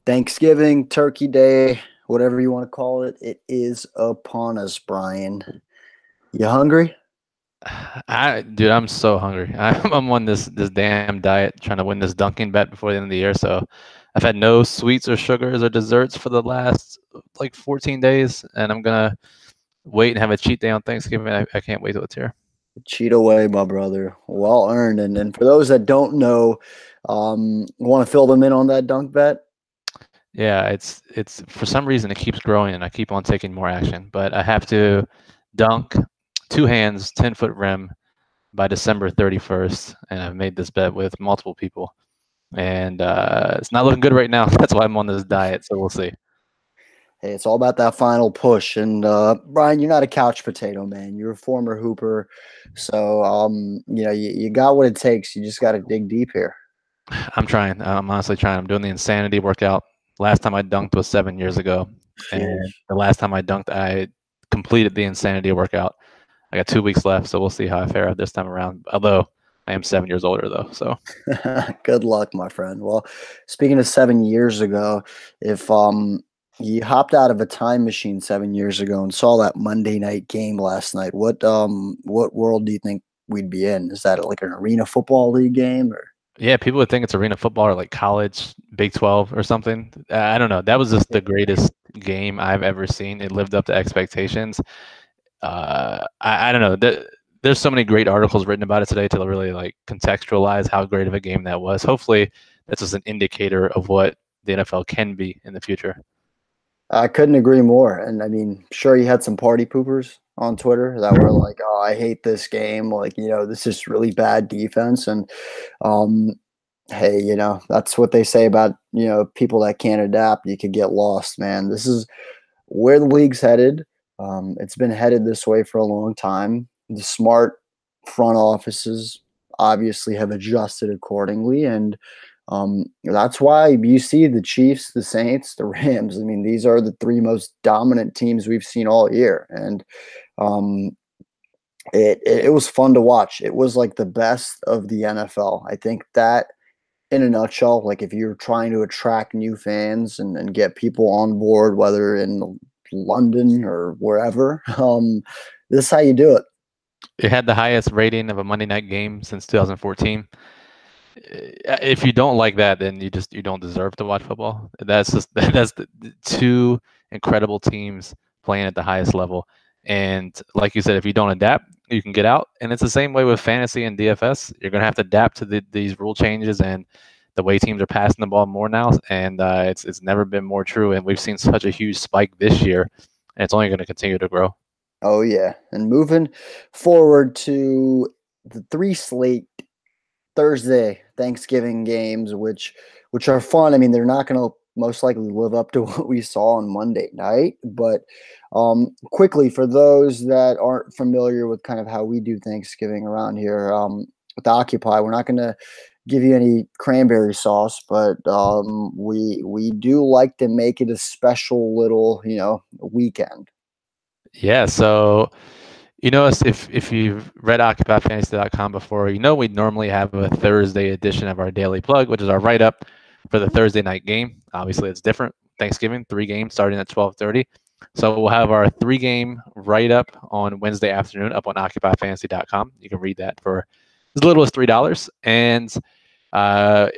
Thanksgiving, Turkey Day, whatever you want to call it, it is upon us, Brian. You hungry? Dude, I'm so hungry. I'm on this damn diet trying to win this dunking bet before the end of the year. So I've had no sweets or sugars or desserts for the last like 14 days, and I'm gonna wait and have a cheat day on Thanksgiving. I can't wait till it's here. Cheat away, my brother. Well earned. And for those that don't know, want to fill them in on that dunk bet? Yeah, it's for some reason it keeps growing, and I keep on taking more action. But I have to dunk two hands, 10-foot rim by December 31st, and I've made this bet with multiple people, and it's not looking good right now. That's why I'm on this diet. So we'll see. Hey, it's all about that final push. And Brian, you're not a couch potato, man. You're a former hooper. So, you got what it takes. You just got to dig deep here. I'm trying. I'm honestly trying. I'm doing the insanity workout. Last time I dunked was 7 years ago, and Sheesh. the last time I dunked, I completed the insanity workout. I got 2 weeks left, so we'll see how I fare out this time around. Although I am 7 years older, though. So Good luck, my friend. Well, speaking of 7 years ago, if you hopped out of a time machine 7 years ago and saw that Monday night game last night, what world do you think we'd be in? Is that like an arena football league game or yeah, people would think it's arena football or like college Big 12 or something. I don't know. That was just the greatest game I've ever seen. It lived up to expectations. I don't know. There's so many great articles written about it today to really like contextualize how great of a game that was. Hopefully, that's just an indicator of what the NFL can be in the future. I couldn't agree more. And I mean, sure, you had some party poopers on Twitter that were like, "Oh, I hate this game. Like, this is really bad defense." And um, hey, that's what they say about people that can't adapt. You could get lost, man. This is where the league's headed. It's been headed this way for a long time. The smart front offices obviously have adjusted accordingly, and that's why you see the Chiefs, the Saints, the Rams. I mean, these are the three most dominant teams we've seen all year, and um, it was fun to watch. It was like the best of the NFL. I think that in a nutshell, like if you're trying to attract new fans and get people on board, whether in London or wherever, this is how you do it. It had the highest rating of a Monday night game since 2014. If you don't like that, then you don't deserve to watch football. That's just that's the two incredible teams playing at the highest level. And like you said, if you don't adapt, you can get out. And it's the same way with fantasy and DFS. You're gonna have to adapt to these rule changes and the way teams are passing the ball more now. And it's never been more true. And we've seen such a huge spike this year, and it's only going to continue to grow. Oh yeah, and moving forward to the three slate Thursday Thanksgiving games, which are fun. I mean, they're not going to most likely live up to what we saw on Monday night, but quickly for those that aren't familiar with kind of how we do Thanksgiving around here, with Occupy, we're not going to give you any cranberry sauce, but we do like to make it a special little weekend. Yeah. So if you've read OccupyFantasy.com before, we normally have a Thursday edition of our daily plug, which is our write up for the Thursday night game. Obviously, it's different. Thanksgiving, 3 games starting at 12:30. So we'll have our 3 game write up on Wednesday afternoon up on OccupyFantasy.com. You can read that for as little as $3. And uh,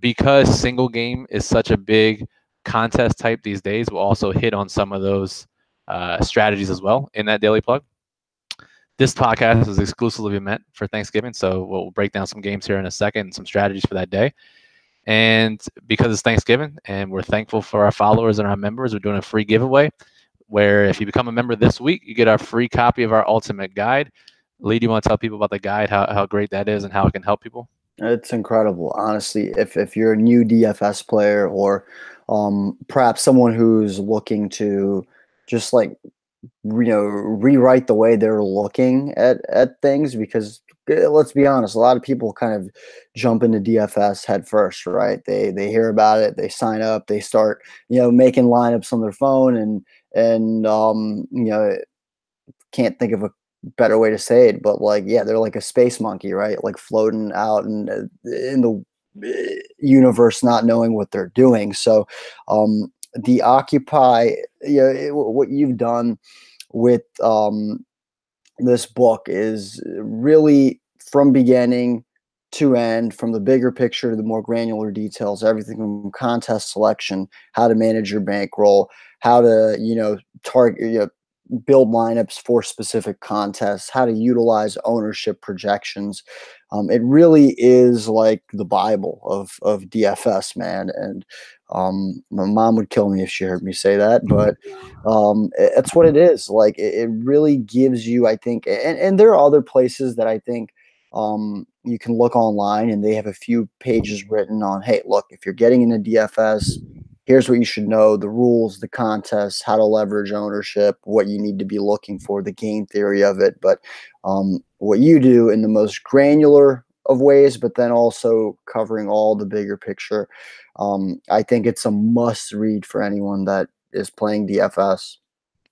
because single game is such a big contest type these days, we'll also hit on some of those strategies as well in that daily plug. This podcast is exclusively meant for Thanksgiving, so we'll break down some games here in a second and some strategies for that day. And because it's Thanksgiving and we're thankful for our followers and our members, we're doing a free giveaway where if you become a member this week, you get our free copy of our ultimate guide. Lee, do you want to tell people about the guide, how great that is and how it can help people? It's incredible, honestly. If you're a new DFS player or perhaps someone who's looking to just like rewrite the way they're looking at things, because let's be honest, a lot of people kind of jump into DFS head first, right? They hear about it, they sign up, they start making lineups on their phone, and can't think of a better way to say it, but like, yeah, they're like a space monkey, right? Like floating out and in the universe not knowing what they're doing. So the Occupy, what you've done with this book is really from beginning to end, from the bigger picture to the more granular details, everything from contest selection, how to manage your bankroll, how to, target, build lineups for specific contests, how to utilize ownership projections. It really is like the Bible of DFS, man. And my mom would kill me if she heard me say that, but it's what it is. Like it really gives you, I think, and there are other places that I think you can look online and they have a few pages written on, hey, look, if you're getting into DFS, here's what you should know: the rules, the contests, how to leverage ownership, what you need to be looking for, the game theory of it. But what you do in the most granular of ways, but then also covering all the bigger picture, I think it's a must read for anyone that is playing DFS.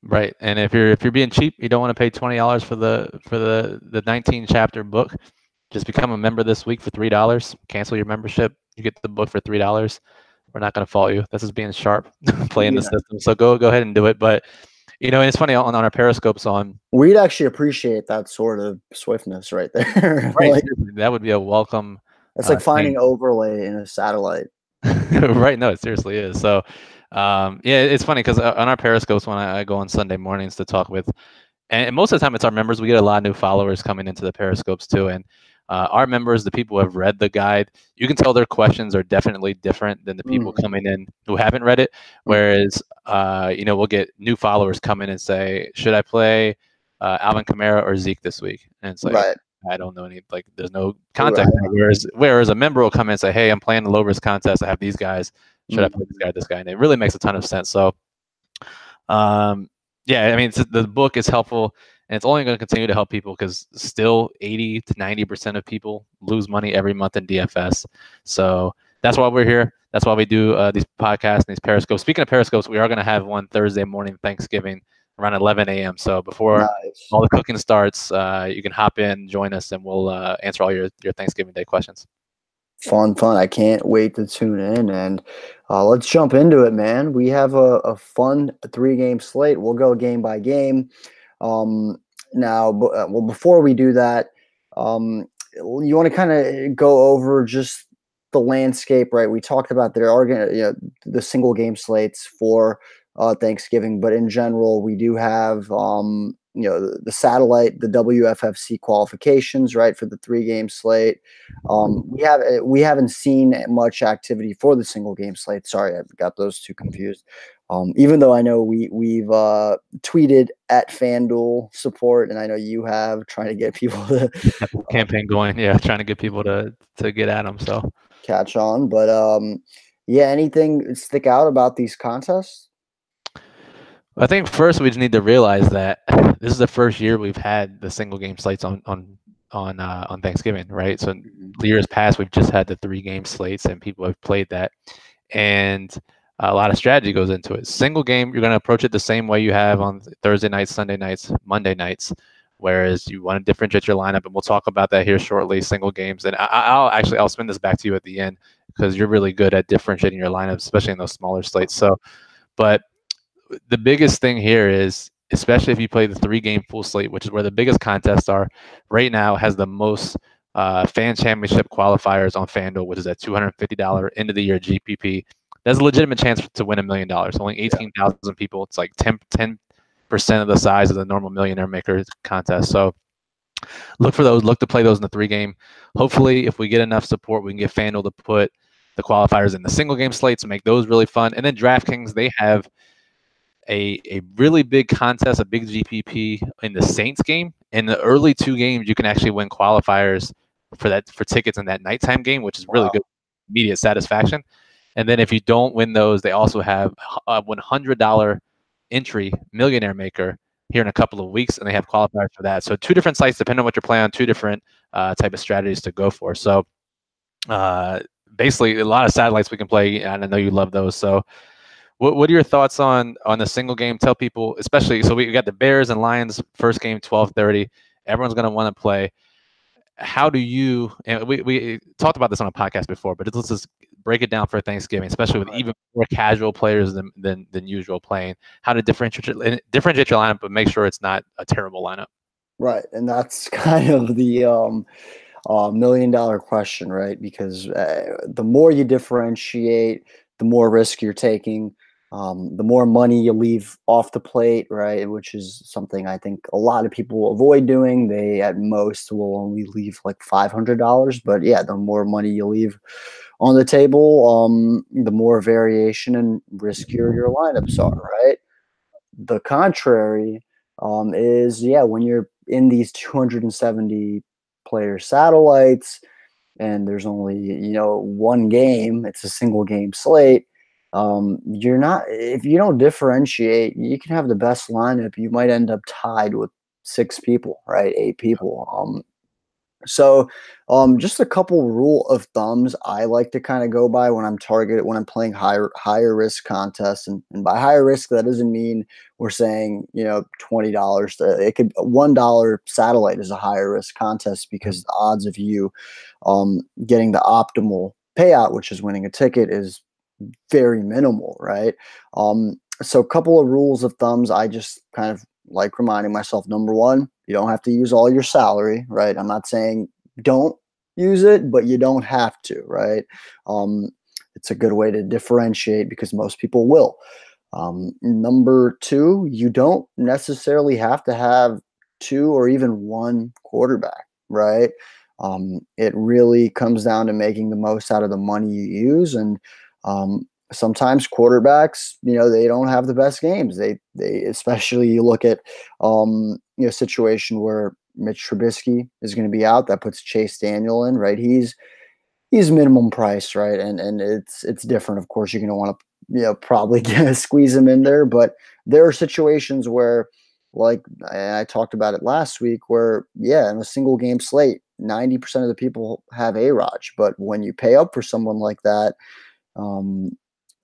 Right, and if you're being cheap, you don't want to pay $20 for the 19 chapter book. Just become a member this week for $3. Cancel your membership. You get the book for $3. We're not going to fault you. This is being sharp, playing the system. So go ahead and do it. But and it's funny on our periscopes on. We'd actually appreciate that sort of swiftness right there. Right, Like, that would be a welcome. it's like finding overlay in a satellite. Right. No, it seriously is. So, yeah, it's funny because on our periscopes when I go on Sunday mornings to talk with, and most of the time it's our members. We get a lot of new followers coming into the periscopes too, and our members, the people who have read the guide, you can tell their questions are definitely different than the people coming in who haven't read it. Whereas, we'll get new followers come in and say, "Should I play Alvin Kamara or Zeke this week?" And it's like, right. I don't know any, like, there's no context. Right. Whereas a member will come in and say, "Hey, I'm playing the low risk contest. I have these guys. Should I play this guy?" And it really makes a ton of sense. So, yeah, I mean, the book is helpful, and it's only going to continue to help people because still 80 to 90% of people lose money every month in DFS. So that's why we're here. That's why we do these podcasts and these periscopes. Speaking of periscopes, we are going to have one Thursday morning, Thanksgiving, around 11 a.m. So before all the cooking starts, you can hop in, join us, and we'll answer all your Thanksgiving Day questions. Fun. I can't wait to tune in, and let's jump into it, man. We have a fun 3-game slate. We'll go game by game. Now, before we do that, you want to kind of go over just the landscape, right? We talked about there are going to, the single game slates for Thanksgiving, but in general, we do have the satellite, the WFFC qualifications, right, for the 3-game slate. We haven't seen much activity for the single game slate. Sorry, I've got those two confused. Even though I know we've tweeted at FanDuel support, and I know you have, trying to get people to campaign going, trying to get people to get at them, so catch on. But anything stick out about these contests? I think first we just need to realize that this is the first year we've had the single game slates on Thanksgiving, right? So years past we've just had the 3-game slates, and people have played that, and a lot of strategy goes into it. Single game, you're going to approach it the same way you have on Thursday nights, Sunday nights, Monday nights, whereas you want to differentiate your lineup, and we'll talk about that here shortly. Single games, and I'll spin this back to you at the end because you're really good at differentiating your lineup, especially in those smaller slates. So, but the biggest thing here is, especially if you play the 3-game full slate, which is where the biggest contests are right now, has the most fan championship qualifiers on FanDuel, which is at $250 end of the year GPP. There's a legitimate chance to win $1 million. Only 18,000 people. It's like 10% of the size of the normal millionaire maker contest. So look for those. Look to play those in the 3-game. Hopefully, if we get enough support, we can get FanDuel to put the qualifiers in the single game slates and make those really fun. And then DraftKings, they have a really big contest, a big GPP in the Saints game. In the early 2 games, you can actually win qualifiers for tickets in that nighttime game, which is really good, immediate satisfaction. And then if you don't win those, they also have a $100 entry millionaire maker here in a couple of weeks, and they have qualifiers for that. So 2 different sites, depending on what you're playing on, 2 different type of strategies to go for. So basically, a lot of satellites we can play, and I know you love those. So what are your thoughts on the single game? Tell people, especially, so we got the Bears and Lions first game, 12:30. Everyone's going to want to play. how do you, and we talked about this on a podcast before, but let's just break it down for Thanksgiving, especially with even more casual players than usual playing, how to differentiate your lineup, but make sure it's not a terrible lineup. Right. And that's kind of the $1 million question, right? Because the more you differentiate, the more risk you're taking, the more money you leave off the plate, right? Which is something I think a lot of people avoid doing. They at most will only leave like $500, but yeah, the more money you leave on the table, the more variation and riskier your lineups are, right? The contrary is, yeah, when you're in these 270 player satellites and there's only, one game, it's a single game slate. You're not, if you don't differentiate, you can have the best lineup. You might end up tied with six people, right? Eight people. So, just a couple rule of thumbs I like to kind of go by when I'm playing higher risk contests, and by higher risk that doesn't mean we're saying $20. It could $1 satellite is a higher risk contest because the odds of you getting the optimal payout, which is winning a ticket, is very minimal, right? So a couple of rules of thumbs I just kind of like reminding myself. Number one, you don't have to use all your salary, right? I'm not saying don't use it, but you don't have to, right? Um, it's a good way to differentiate because most people will. Number two, you don't necessarily have to have two or even one quarterback, right? It really comes down to making the most out of the money you use. And sometimes quarterbacks, they don't have the best games. They especially you look at situation where Mitch Trubisky is going to be out. That puts Chase Daniel in, right? He's minimum price, right? And it's different. Of course, you're going to want to probably squeeze him in there, but there are situations where, like I talked about it last week, where in a single game slate, 90% of the people have A-Raj, but when you pay up for someone like that,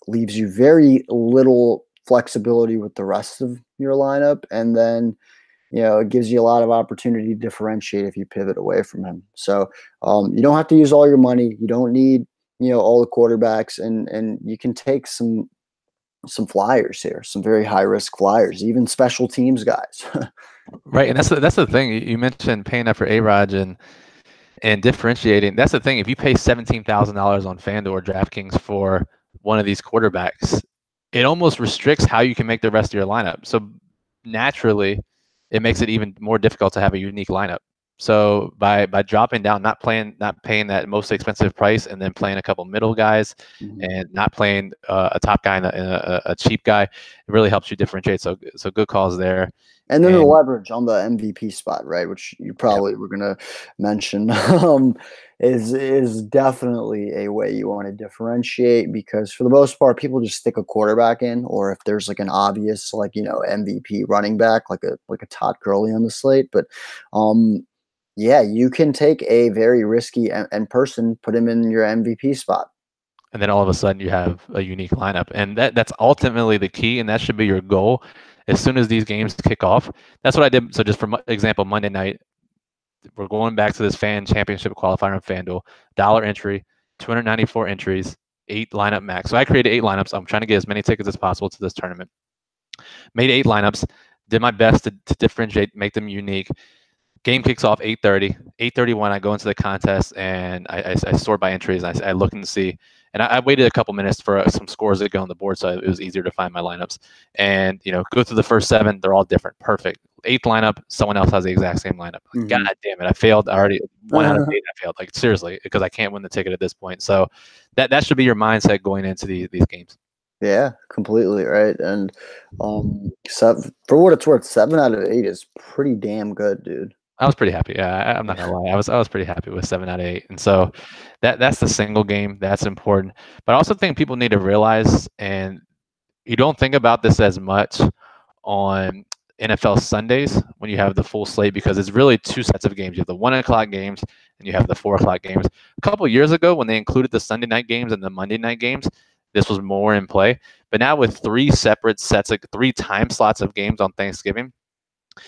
leaves you very little flexibility with the rest of your lineup, and then it gives you a lot of opportunity to differentiate if you pivot away from him. So you don't have to use all your money. You don't need all the quarterbacks, and you can take some flyers here, some very high risk flyers, even special teams guys. Right, and that's the thing you mentioned, paying up for A-Raj and differentiating. That's the thing. If you pay $17,000 on FanDuel or DraftKings for one of these quarterbacks, it almost restricts how you can make the rest of your lineup. So naturally, it makes it even more difficult to have a unique lineup. So by dropping down, not paying that most expensive price, and then playing a couple middle guys, and not playing a top guy and a cheap guy, it really helps you differentiate. So good calls there. And then the leverage on the MVP spot, right, which you probably were going to mention, is definitely a way you want to differentiate, because for the most part, people just stick a quarterback in, or if there's like an obvious MVP running back, like a Todd Gurley on the slate. But you can take a very risky and person, put him in your MVP spot. And then all of a sudden you have a unique lineup. And that's ultimately the key, and that should be your goal. As soon as these games kick off, that's what I did. So just for example, Monday night, we're going back to this fan championship qualifier on FanDuel. $1 entry, 294 entries, 8 lineup max. So I created 8 lineups. I'm trying to get as many tickets as possible to this tournament. Made 8 lineups, did my best to differentiate, make them unique. Game kicks off 8:30. 8:31, I go into the contest, and I sort by entries. And I look and see. And I waited a couple minutes for some scores to go on the board, so it was easier to find my lineups. And go through the first 7, they're all different. Perfect. 8th lineup, someone else has the exact same lineup. Like, God damn it, I failed already. 1 out of 8, I failed. Like, seriously, because I can't win the ticket at this point. So that should be your mindset going into these games. Yeah, completely right. And for what it's worth, 7 out of 8 is pretty damn good, dude. I was pretty happy. Yeah, I'm not gonna lie. I was pretty happy with 7 out of 8, and so that's the single game. That's important. But I also think people need to realize, and you don't think about this as much on NFL Sundays when you have the full slate, because it's really 2 sets of games. You have the 1:00 games and you have the 4:00 games. A couple of years ago, when they included the Sunday night games and the Monday night games, this was more in play. But now with 3 separate sets of 3 time slots of games on Thanksgiving,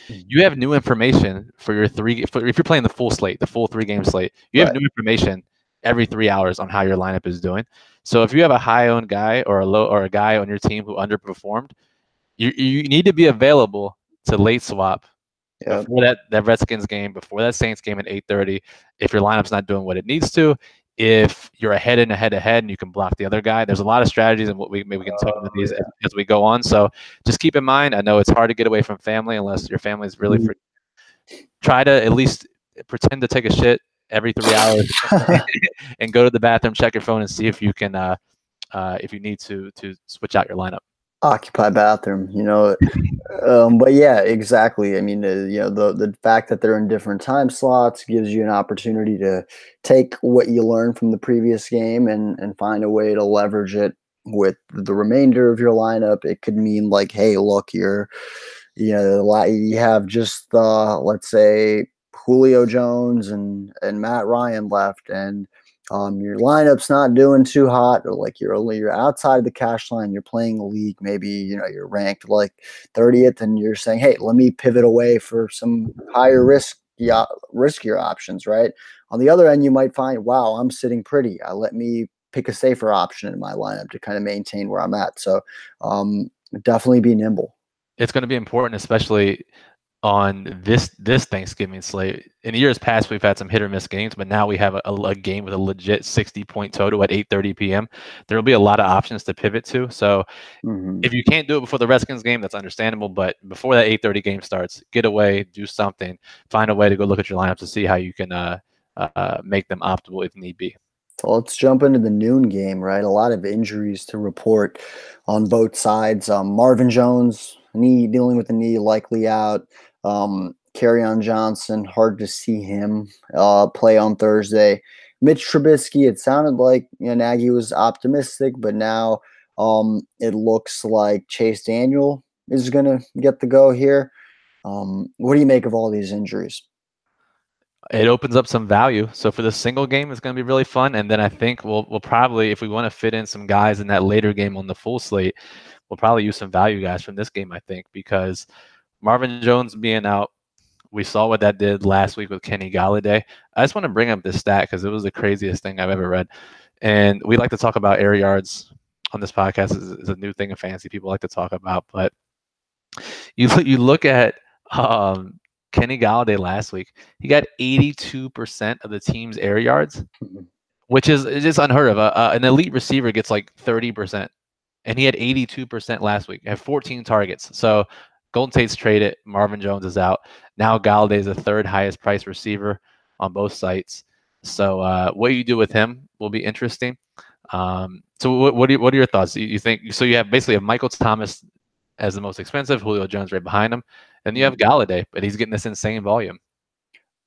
Mhm. You have new information for your if you're playing the full slate, the full 3-game slate, you have Right. new information every 3 hours on how your lineup is doing. So if you have a high owned guy or a guy on your team who underperformed, you need to be available to late swap Yep. before that Redskins game, before that Saints game at 8:30. If your lineup's not doing what it needs to, if you're ahead in a head-to-head and you can block the other guy, there's a lot of strategies, and what we maybe we can talk about Oh these yeah. as we go on. So just keep in mind, I know it's hard to get away from family unless your family is really Mhm. try to at least pretend to take a shit every 3 hours and go to the bathroom, check your phone, and see if you can if you need to switch out your lineup. Occupy bathroom, but yeah, exactly. I mean, the fact that they're in different time slots gives you an opportunity to take what you learned from the previous game and find a way to leverage it with the remainder of your lineup. It could mean like, hey, look, you have just let's say Julio Jones and Matt Ryan left, and your lineup's not doing too hot, or like you're outside the cash line. You're playing a league, maybe you're ranked like 30th, and you're saying, hey, let me pivot away for some higher risk, yeah, riskier options, right? On the other end, you might find, wow, I'm sitting pretty. Let me pick a safer option in my lineup to kind of maintain where I'm at. So definitely be nimble. It's going to be important, especially on this Thanksgiving slate. In years past, we've had some hit or miss games, but now we have a game with a legit 60-point total at 8:30 p.m. There will be a lot of options to pivot to. So Hmm. if you can't do it before the Redskins game, that's understandable. But before that 8:30 game starts, get away, do something, find a way to go look at your lineups to see how you can make them optimal if need be. So let's jump into the noon game, right? A lot of injuries to report on both sides. Marvin Jones, knee dealing with the knee, likely out. On Johnson, hard to see him play on Thursday. Mitch Trubisky, it sounded like Nagy was optimistic, but now it looks like Chase Daniel is going to get the go here. What do you make of all these injuries? It opens up some value. So for the single game, it's going to be really fun. And then I think we'll probably, if we want to fit in some guys in that later game on the full slate, we'll probably use some value guys from this game, I think, because Marvin Jones being out, we saw what that did last week with Kenny Galladay. I just want to bring up this stat because it was the craziest thing I've ever read. And we like to talk about air yards on this podcast. Is a new thing of fantasy people like to talk about. But you look at Kenny Galladay last week. He got 82% of the team's air yards, which is just unheard of. An elite receiver gets like 30%, and he had 82% last week. He had 14 targets. So Golden Tate's traded. Marvin Jones is out. Now Galladay is the third highest priced receiver on both sites. So what you do with him will be interesting. So what are your thoughts? You think so? You have basically a Michael Thomas as the most expensive, Julio Jones right behind him, and you have Galladay, but he's getting this insane volume.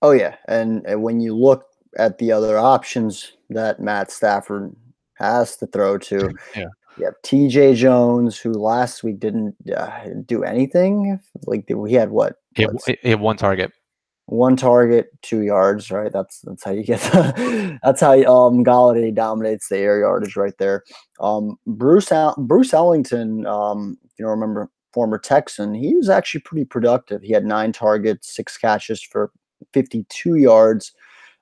Oh yeah, and when you look at the other options that Matt Stafford has to throw to, Yeah, you have T.J. Jones, who last week didn't do anything. Like he had he had one target. one target, 2 yards, right? That's how you get. That's how Galladay dominates the air yardage right there. Bruce Ellington, remember former Texan, he was actually pretty productive. He had 9 targets, 6 catches for 52 yards.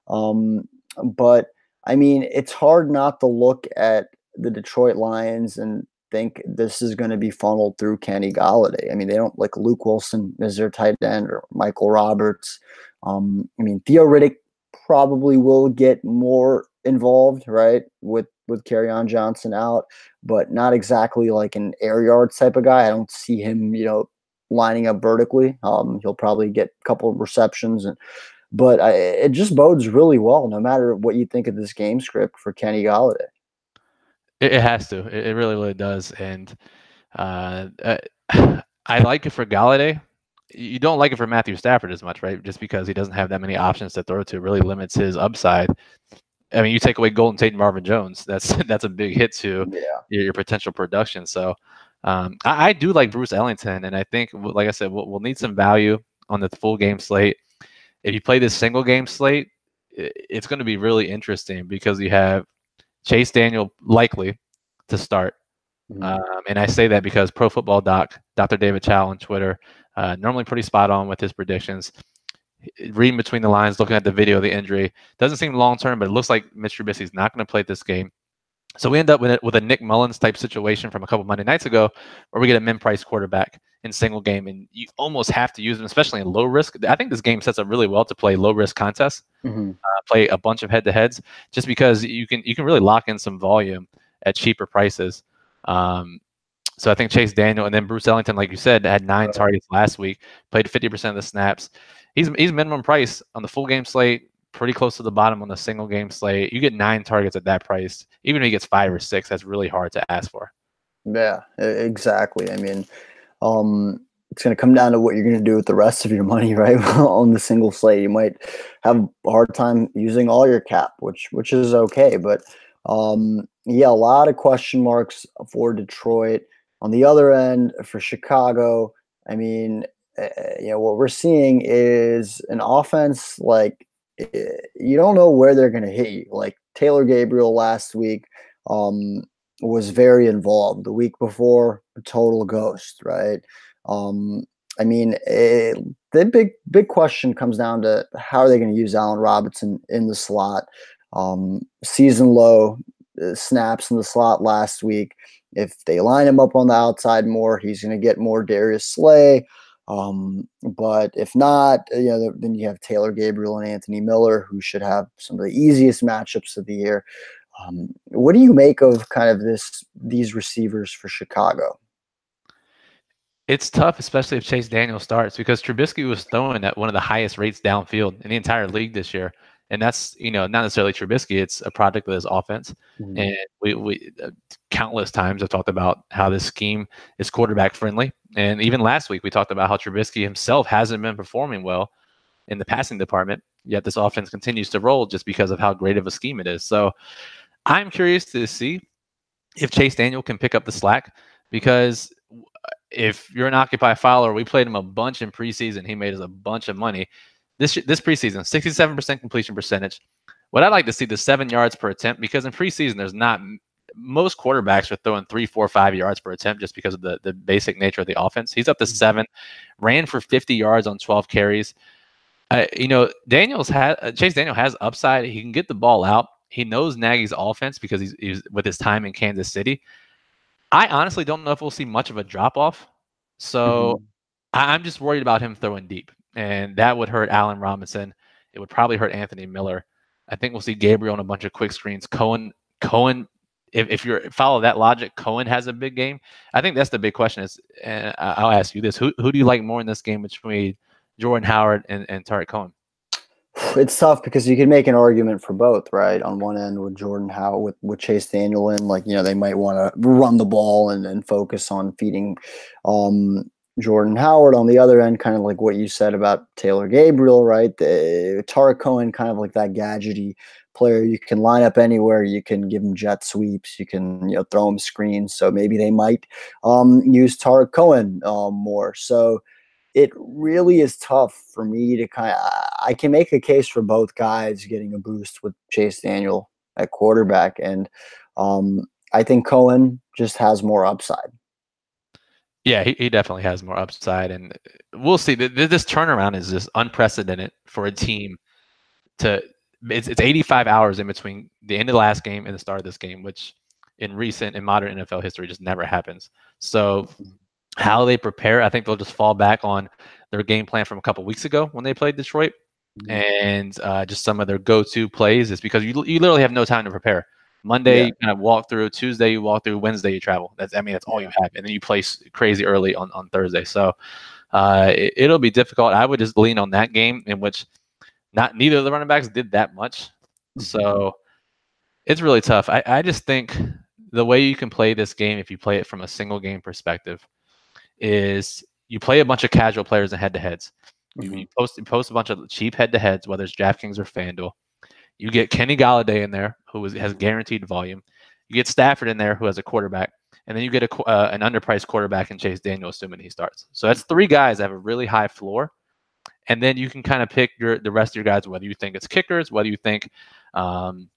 Um, but I mean, it's hard not to look at the Detroit Lions and think this is going to be funneled through Kenny Galladay. I mean, they don't like Luke Wilson as their tight end or Michael Roberts. I mean, Theo Riddick probably will get more involved, right, with on Johnson out, but not exactly like an air yards type of guy. I don't see him, lining up vertically. He'll probably get a couple of receptions but it just bodes really well, no matter what you think of this game script for Kenny Galladay. It has to. It really, really does. And uh, uh, I like it for Galladay. You don't like it for Matthew Stafford as much, right? Just because he doesn't have that many options to throw to, it really limits his upside. I mean, you take away Golden Tate and Marvin Jones, that's a big hit to Yeah. your potential production. So I do like Bruce Ellington, and I think, like I said, we'll need some value on the full game slate. If you play this single game slate, it's going to be really interesting because you have Chase Daniel likely to start. Mhm. And I say that because Pro Football Doc, Dr. David Chow on Twitter, Normally pretty spot on with his predictions. Reading between the lines, looking at the video of the injury, doesn't seem long term, but it looks like Mitch Trubisky's not going to play this game. So we end up with a Nick Mullins type situation from a couple Monday nights ago, where we get a min-price quarterback in single game, and you almost have to use him, especially in low risk. I think this game sets up really well to play low risk contests, play a bunch of head-to-heads, just because you can really lock in some volume at cheaper prices. So I think Chase Daniel and then Bruce Ellington, like you said, had 9 targets last week, played 50% of the snaps. He's minimum price on the full game slate, pretty close to the bottom on the single game slate. You get 9 targets at that price. Even if he gets 5 or 6, that's really hard to ask for. Yeah, exactly. I mean, it's going to come down to what you're going to do with the rest of your money, right? On the single slate, you might have a hard time using all your cap, which is okay. But yeah, a lot of question marks for Detroit. On the other end, for Chicago, I mean, what we're seeing is an offense like you don't know where they're going to hit you. Like Taylor Gabriel last week was very involved. The week before, a total ghost, right? I mean, the big question comes down to how are they going to use Allen Robinson in the slot? Season low snaps in the slot last week. If they line him up on the outside more, he's going to get more Darius Slay. But if not, then you have Taylor Gabriel and Anthony Miller, who should have some of the easiest matchups of the year. What do you make of kind of these receivers for Chicago? It's tough, especially if Chase Daniel starts, because Trubisky was throwing at one of the highest rates downfield in the entire league this year. And that's, not necessarily Trubisky. It's a product of his offense. Mm-hmm. And we countless times have talked about how this scheme is quarterback friendly. And even last week, we talked about how Trubisky himself hasn't been performing well in the passing department, yet this offense continues to roll just because of how great of a scheme it is. So I'm curious to see if Chase Daniel can pick up the slack, because if you're an Occupy follower, we played him a bunch in preseason. He made us a bunch of money. This preseason, 67% completion percentage. What I'd like to see the 7 yards per attempt, because in preseason, there's not most quarterbacks are throwing 3, 4, 5 yards per attempt just because of the basic nature of the offense. He's up to 7, ran for 50 yards on 12 carries. Chase Daniel has upside. He can get the ball out. He knows Nagy's offense because he's with his time in Kansas City. I honestly don't know if we'll see much of a drop off. So I'm just worried about him throwing deep, and that would hurt Allen Robinson. It would probably hurt Anthony Miller. I think we'll see Gabriel on a bunch of quick screens. Cohen, if you follow that logic, Cohen has a big game. I think that's the big question. And I'll ask you this: Who do you like more in this game between Jordan Howard and Tariq Cohen? It's tough because you can make an argument for both, right? On one end with Jordan Howard, with Chase Daniel in, they might want to run the ball and focus on feeding Jordan Howard. On the other end, kind of like what you said about Taylor Gabriel, right? Tariq Cohen, kind of like that gadgety player. You can line up anywhere. You can give him jet sweeps. You can throw him screens. So maybe they might use Tariq Cohen more. So it really is tough for me to I can make a case for both guys getting a boost with Chase Daniel at quarterback. And I think Cohen just has more upside. Yeah, he definitely has more upside. And we'll see. This turnaround is just unprecedented for a team it's 85 hours in between the end of the last game and the start of this game, which in modern NFL history just never happens. So how they prepare, I think they'll just fall back on their game plan from a couple weeks ago when they played Detroit, and just some of their go-to plays is because you literally have no time to prepare. Monday, you kind of walk through. Tuesday, you walk through. Wednesday, you travel. That's all you have, and then you play crazy early on Thursday. So it'll be difficult. I would just lean on that game in which neither of the running backs did that much. So it's really tough. I just think the way you can play this game, if you play it from a single game perspective, is you play a bunch of casual players in head-to-heads. You post a bunch of cheap head-to-heads, whether it's DraftKings or FanDuel. You get Kenny Galladay in there, who has guaranteed volume. You get Stafford in there, who has a quarterback. And then you get an underpriced quarterback in Chase Daniel, assuming he starts. So that's 3 guys that have a really high floor. And then you can kind of pick the rest of your guys, whether you think it's kickers, whether you think and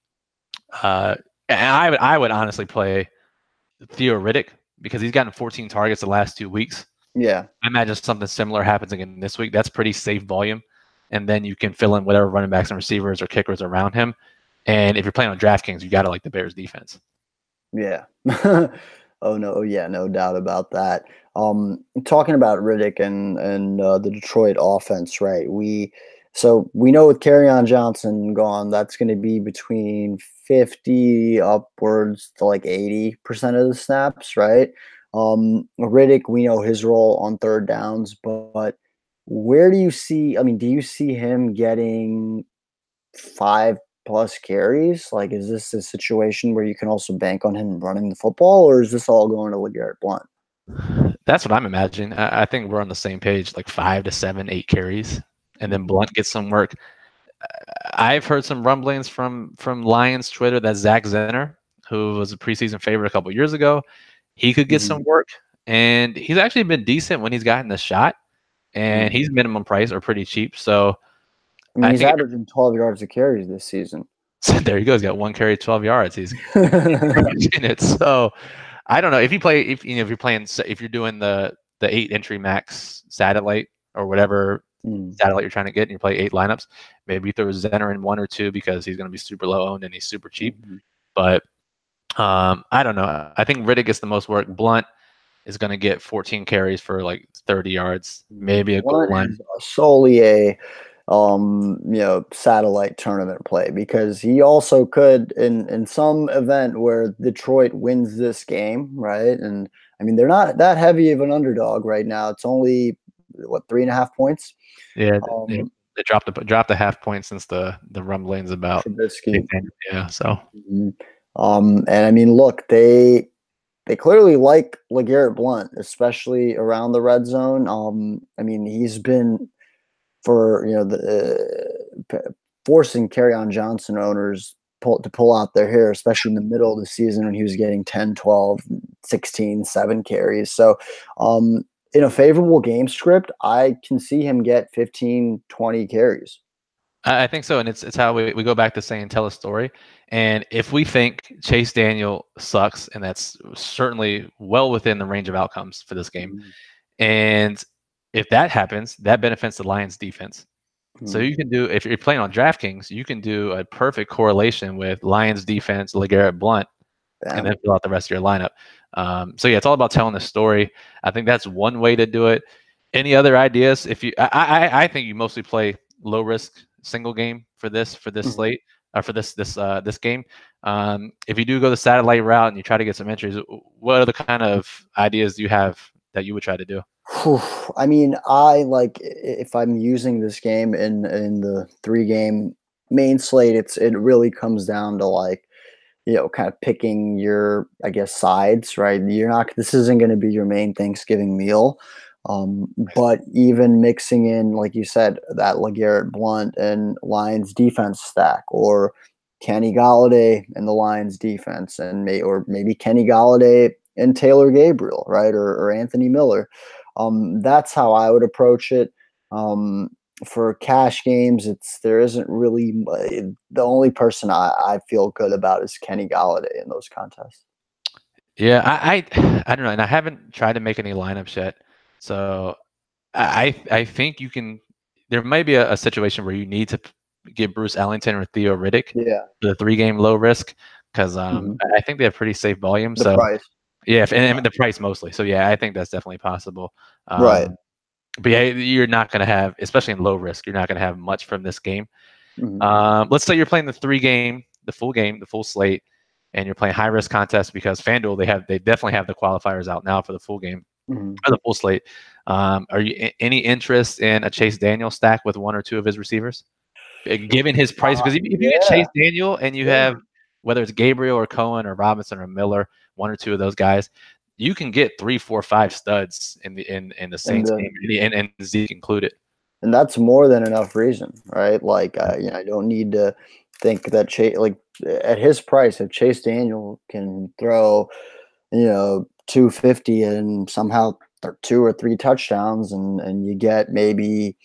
I would honestly play Theo Riddick, because he's gotten 14 targets the last 2 weeks. Yeah. I imagine something similar happens again this week. That's pretty safe volume. And then you can fill in whatever running backs and receivers or kickers around him. And if you're playing on DraftKings, you got to like the Bears defense. Yeah. Oh no, yeah, no doubt about that. Talking about Riddick and the Detroit offense, right? We know with on Johnson gone, that's going to be between 50 upwards to like 80% of the snaps, right? Riddick, we know his role on third downs, but where do you see? I mean, do you see him getting 5+ carries? Like, is this a situation where you can also bank on him running the football, or is this all going to LeGarrette Blount? That's what I'm imagining. I think we're on the same page, like 5 to 7, 8 carries, and then Mhm. Blunt gets some work. I've heard some rumblings from Lions Twitter that Zach Zenner, who was a preseason favorite a couple years ago, he could get Mhm. some work, and he's actually been decent when he's gotten the shot, and Mhm. he's minimum price or pretty cheap. So I mean, I he's think averaging 12 yards of carries this season. there you go. He's got 1 carry, 12 yards. He's crushing it. So I don't know if you play if you're playing if you're doing the 8 entry max satellite or whatever Mm. satellite you're trying to get and you play 8 lineups, maybe you throw Zenner in 1 or 2 because he's going to be super low owned and he's super cheap. Mhm. But I don't know. I think Riddick gets the most work. Blunt is going to get 14 carries for like 30 yards, maybe a goal Blunt line. is solely a satellite tournament play because he also could in some event where Detroit wins this game, right? And I mean they're not that heavy of an underdog right now. It's only what 3.5 points. Yeah, Um, they dropped a half point since the rumblings about Trubisky. yeah. So Mhm. And I mean, look, they clearly like LeGarrette Blount, especially around the red zone. I mean, he's been for forcing on Johnson owners to pull out their hair, especially in the middle of the season when he was getting 10, 12, 16, 7 carries. So, in a favorable game script, I can see him get 15, 20 carries. I think so, and it's how we go back to saying tell a story. And if we think Chase Daniel sucks, and that's certainly well within the range of outcomes for this game, Mhm. and if that happens, that benefits the Lions defense. So Mhm. you can do if you're playing on DraftKings, you can do a perfect correlation with Lions defense, LeGarrette Blunt, and then Bam. fill out the rest of your lineup. So yeah, it's all about telling the story. I think that's one way to do it. Any other ideas? If you, I think you mostly play low risk single game for this Mhm. slate or for this game. If you do go the satellite route and you try to get some entries, what other kind of ideas do you have that you would try to do? Phew. I mean, I like if I'm using this game in the 3 game main slate, it really comes down to like kind of picking your, I guess, sides, right? You're not, this isn't going to be your main Thanksgiving meal. But even mixing in, like you said, that LeGarrette Blunt and Lions defense stack, or Kenny Galladay and the Lions defense, and or maybe Kenny Galladay and Taylor Gabriel, right? Or Anthony Miller. That's how I would approach it. For cash games, there isn't really the only person I feel good about is Kenny Galladay in those contests. Yeah, I don't know, and I haven't tried to make any lineups yet. So I think you can. There might be a situation where you need to get Bruce Ellington or Theo Riddick Yeah. for the 3 game low risk because Hmm. I think they have pretty safe volume. The So price. yeah, and the price mostly. So yeah, I think that's definitely possible. Right. But yeah, you're not going to have, especially in low risk, you're not going to have much from this game. Hmm. Let's say you're playing the 3 game, the full slate, and you're playing high risk contests because FanDuel they definitely have the qualifiers out now for the full game Hmm. or the full slate. Are you any interest in a Chase Daniel stack with 1 or 2 of his receivers, given his price? Because if you get Yeah. Chase Daniel and you Yeah. have whether it's Gabriel or Cohen or Robinson or Miller, 1 or 2 of those guys, you can get 3, 4, 5 studs in the And Saints the game and Zeke included. and that's more than enough reason, right? Like, I don't need to think that Chase, like at his price, if Chase Daniel can throw, 250 and somehow 2 or 3 touchdowns, and you get maybe,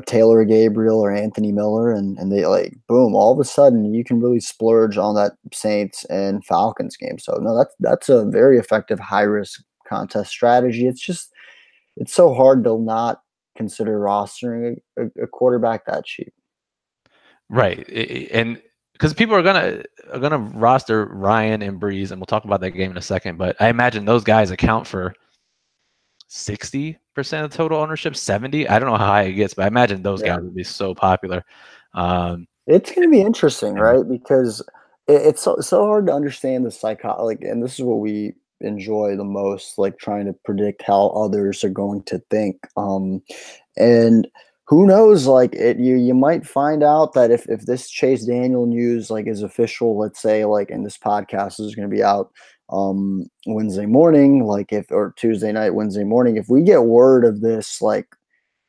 Taylor Gabriel or Anthony Miller, and they like boom, all of a sudden you can really splurge on that Saints and Falcons game. So no, that's a very effective high risk contest strategy. It's so hard to not consider rostering a quarterback that cheap. Right, and because people are gonna roster Ryan and Breeze, and we'll talk about that game in a second. But I imagine those guys account for 60% of total ownership, 70. I don't know how high it gets, but I imagine those guys would be so popular. It's going to be interesting, right? Because it's so hard to understand the psychology, and this is what we enjoy the most, like trying to predict how others are going to think. And who knows, like you might find out that if this Chase Daniel news like is official, let's say like, and this podcast is going to be out Wednesday morning, like if or Tuesday night, Wednesday morning, if we get word of this like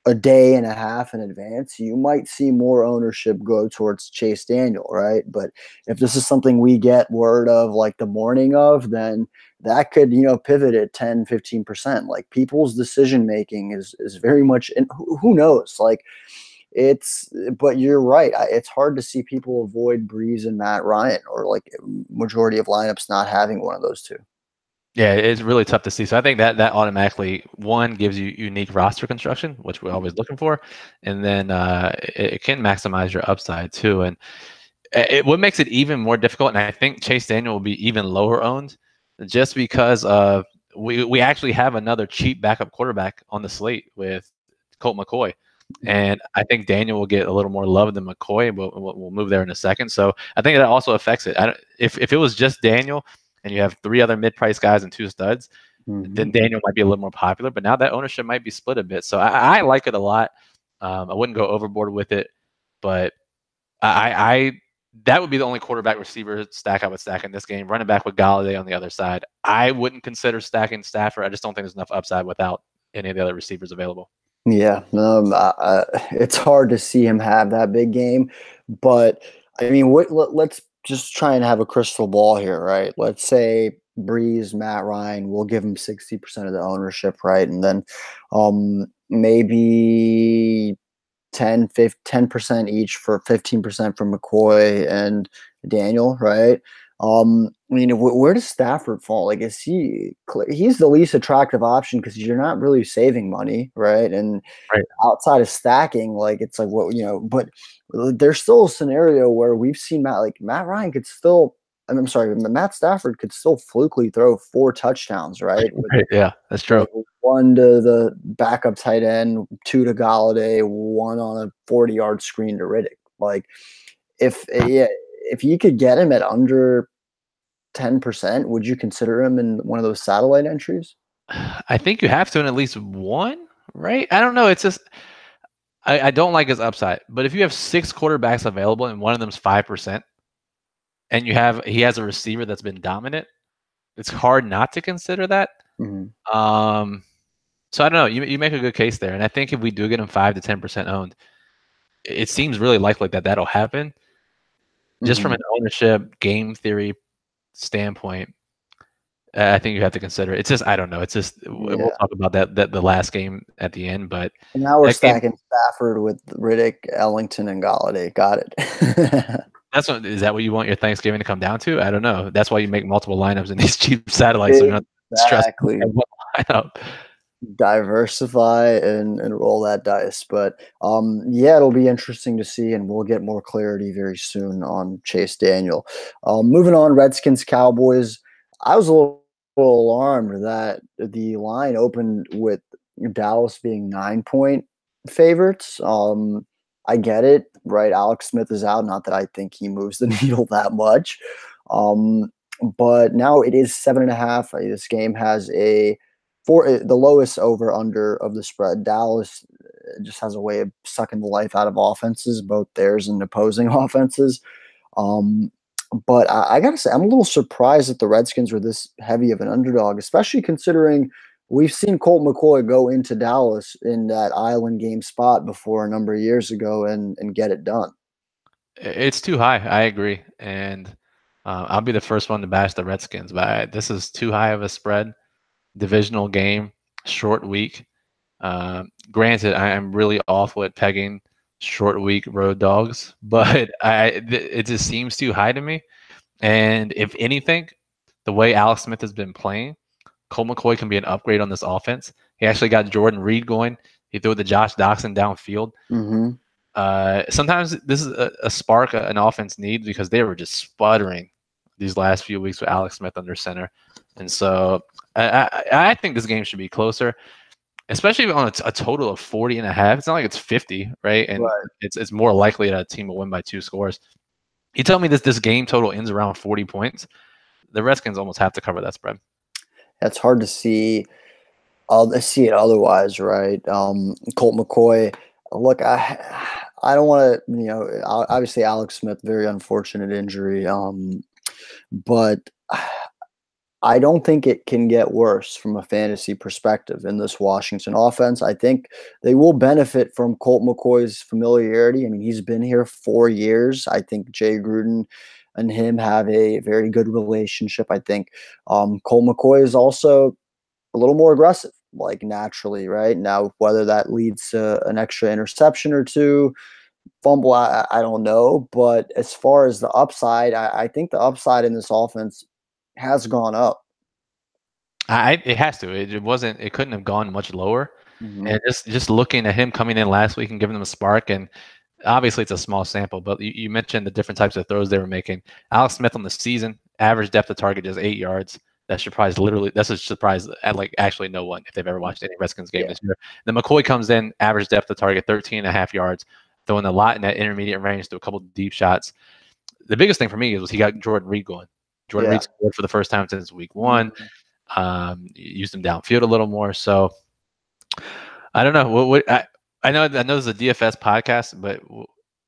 a day and a half in advance, you might see more ownership go towards Chase Daniel, right? But if this is something we get word of like the morning of, then that could, pivot at 10, 15%. Like people's decision making is very much, and who knows? Like but you're right. It's hard to see people avoid Breeze and Matt Ryan, or like majority of lineups not having one of those two. Yeah, it's really tough to see. So I think that automatically one gives you unique roster construction, which we're always looking for, and then it can maximize your upside too. And what makes it even more difficult, and I think Chase Daniel will be even lower owned, just because of we actually have another cheap backup quarterback on the slate with Colt McCoy. And I think Daniel will get a little more love than McCoy. We'll move there in a second. So I think that also affects it. If it was just Daniel and you have three other mid-price guys and two studs, then Daniel might be a little more popular. But now that ownership might be split a bit. So I like it a lot. I wouldn't go overboard with it, but I that would be the only quarterback receiver stack I would stack in this game. Running back with Galladay on the other side. I wouldn't consider stacking Stafford. I just don't think there's enough upside without any of the other receivers available. Yeah, it's hard to see him have that big game, but I mean, let's just try and have a crystal ball here, right? Let's say Breeze, Matt Ryan, we'll give him 60% of the ownership, right? And then maybe 10% each for 15% from McCoy and Daniel, right? I mean, where does Stafford fall? Like, he's the least attractive option because you're not really saving money, right? And Right. outside of stacking, like it's like but there's still a scenario where we've seen Matt Ryan could still. I'm sorry, Matt Stafford could still flukily throw 4 touchdowns, right? Right. Yeah, that's true. Like 1 to the backup tight end, 2 to Galladay, 1 on a 40-yard screen to Riddick. Like if you could get him at under 10%, would you consider him in one of those satellite entries? I think you have to in at least one, right? I don't know. It's just I don't like his upside. But if you have 6 quarterbacks available and one of them's 5%, and he has a receiver that's been dominant, it's hard not to consider that. Mm-hmm. So I don't know. You make a good case there, and I think if we do get him 5 to 10% owned, it seems really likely that that'll happen. Just from an ownership game theory standpoint, I think you have to consider it. It's just I don't know. It's just we'll talk about that the last game at the end, but and now we're stacking Stafford with Riddick, Ellington, and Galladay. Got it. Is that what you want your Thanksgiving to come down to? I don't know. That's why you make multiple lineups in these cheap satellites, so you're not stressed about what lineup. Diversify and roll that dice. But it'll be interesting to see, and we'll get more clarity very soon on Chase Daniel. Moving on, Redskins Cowboys. I was a little alarmed that the line opened with Dallas being 9-point favorites. I get it, right? Alex Smith is out. Not that I think he moves the needle that much. But now it is 7.5. This game has the lowest over under of the spread. Dallas just has a way of sucking the life out of offenses, both theirs and opposing offenses. But I gotta say, I'm a little surprised that the Redskins were this heavy of an underdog, especially considering we've seen Colt McCoy go into Dallas in that island game spot before a number of years ago and get it done. It's too high. I agree, and I'll be the first one to bash the Redskins, but this is too high of a spread. Divisional game, short week. Granted, I am really awful at pegging short week road dogs, but it just seems too high to me. And if anything, the way Alex Smith has been playing, Colt McCoy can be an upgrade on this offense. He actually got Jordan Reed going. He threw it to Josh Doxson downfield. Mm-hmm. Sometimes this is a spark an offense needs because they were just sputtering these last few weeks with Alex Smith under center. And so I think this game should be closer, especially on a total of 40.5. It's not like it's 50, right? And Right. it's more likely that a team will win by 2 scores. You tell me this game total ends around 40 points, the Redskins almost have to cover that spread. It's hard to see. I'll see it otherwise, right? Colt McCoy. Look, I don't want to. Obviously Alex Smith, very unfortunate injury. But I don't think it can get worse from a fantasy perspective in this Washington offense. I think they will benefit from Colt McCoy's familiarity. I mean, he's been here 4 years. I think Jay Gruden and him have a very good relationship. I think Colt McCoy is also a little more aggressive, like naturally, right? Now, whether that leads to an extra interception or two, fumble, I don't know. But as far as the upside, I think the upside in this offense has gone up. It has to. It wasn't. It couldn't have gone much lower. Mm-hmm. And just looking at him coming in last week and giving them a spark, and obviously it's a small sample, but you mentioned the different types of throws they were making. Alex Smith on the season, average depth of target is 8 yards. That surprised that's a surprise at like actually no one if they've ever watched any Redskins game this year. Then McCoy comes in, average depth of target 13.5 yards, throwing a lot in that intermediate range to a couple deep shots. The biggest thing for me was he got Jordan Reed going. Jordan Reed scored for the first time since week 1. Used him downfield a little more. So I don't know. I know this is a DFS podcast, but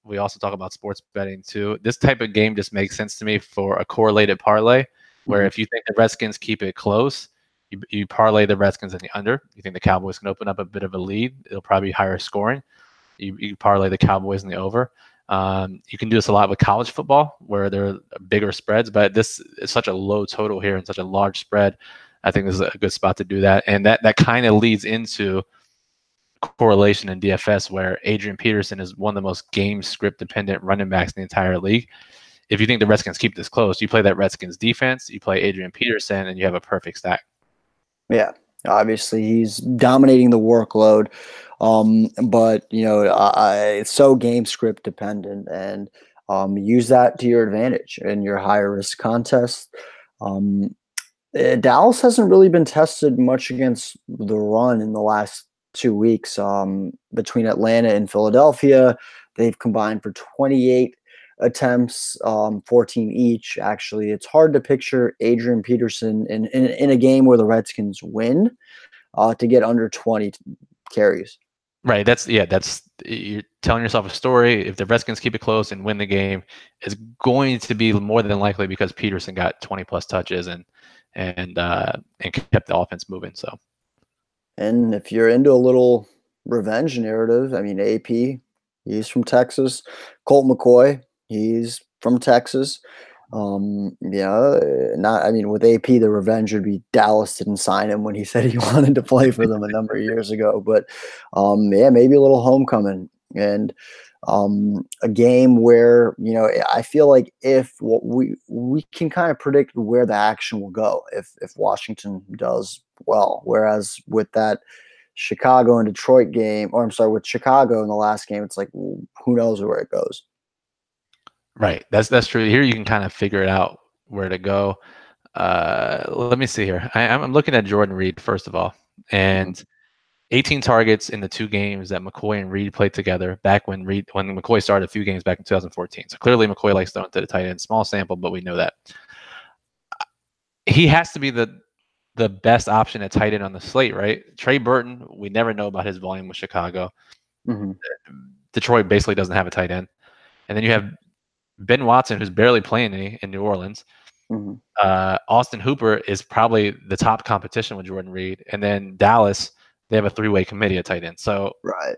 we also talk about sports betting too. This type of game just makes sense to me for a correlated parlay, where if you think the Redskins keep it close, you parlay the Redskins in the under. You think the Cowboys can open up a bit of a lead? It'll probably be higher scoring. You parlay the Cowboys in the over. You can do this a lot with college football, where there are bigger spreads, but this is such a low total here and such a large spread. I think this is a good spot to do that, and that kind of leads into correlation in DFS, where Adrian Peterson is one of the most game script dependent running backs in the entire league. If you think the Redskins keep this close, you play that Redskins defense, you play Adrian Peterson, and you have a perfect stack. Yeah, obviously he's dominating the workload, but it's so game script dependent, and use that to your advantage in your higher risk contest. Dallas hasn't really been tested much against the run in the last 2 weeks. Between Atlanta and Philadelphia, they've combined for 28 attempts, 14 each. Actually, it's hard to picture Adrian Peterson in a game where the Redskins win to get under 20 carries. Right. That's you're telling yourself a story. If the Redskins keep it close and win the game, it's going to be more than likely because Peterson got 20 plus touches and kept the offense moving. So, and if you're into a little revenge narrative, I mean, AP, he's from Texas. Colt McCoy, he's from Texas. With AP, the revenge would be Dallas didn't sign him when he said he wanted to play for them a number of years ago. But maybe a little homecoming and a game where I feel like if we can kind of predict where the action will go if Washington does well, whereas with that Chicago and Detroit game, or I'm sorry, with Chicago in the last game, it's like who knows where it goes. Right. That's true. Here you can kind of figure it out where to go. Let me see here. I'm looking at Jordan Reed first of all, and 18 targets in the 2 games that McCoy and Reed played together back when McCoy started a few games back in 2014. So clearly McCoy likes throwing to the tight end. Small sample, but we know that. He has to be the best option at tight end on the slate, right? Trey Burton, we never know about his volume with Chicago. Mm-hmm. Detroit basically doesn't have a tight end. And then you have Ben Watson, who's barely playing any in New Orleans. Mm-hmm. Austin Hooper is probably the top competition with Jordan Reed. And then Dallas, they have a 3-way committee at tight end. So right.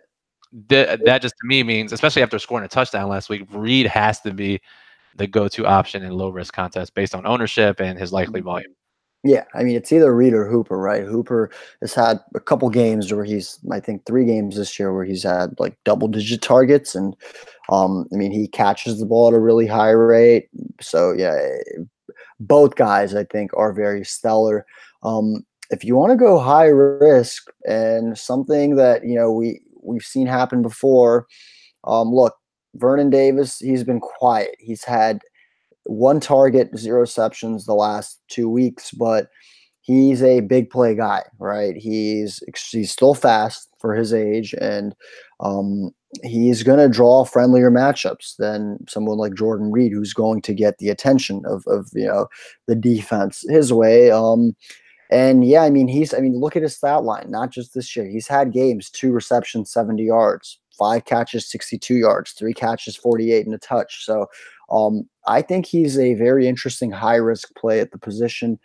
That just to me means, especially after scoring a touchdown last week, Reed has to be the go-to option in low-risk contests based on ownership and his likely volume. Yeah, I mean, it's either Reed or Hooper, right? Hooper has had a couple games where I think 3 games this year where he's had like double-digit targets, and he catches the ball at a really high rate. So yeah, both guys I think are very stellar. if you want to go high risk and something that we've seen happen before, look, Vernon Davis, he's been quiet. He's had one target, 0 receptions the last 2 weeks, but he's a big play guy, right? He's still fast for his age, and he's going to draw friendlier matchups than someone like Jordan Reed, who's going to get the attention of the defense his way. And yeah, look at his stat line, not just this year. He's had games, 2 receptions, 70 yards, 5 catches, 62 yards, 3 catches, 48 and a touch. So I think he's a very interesting high risk play at the position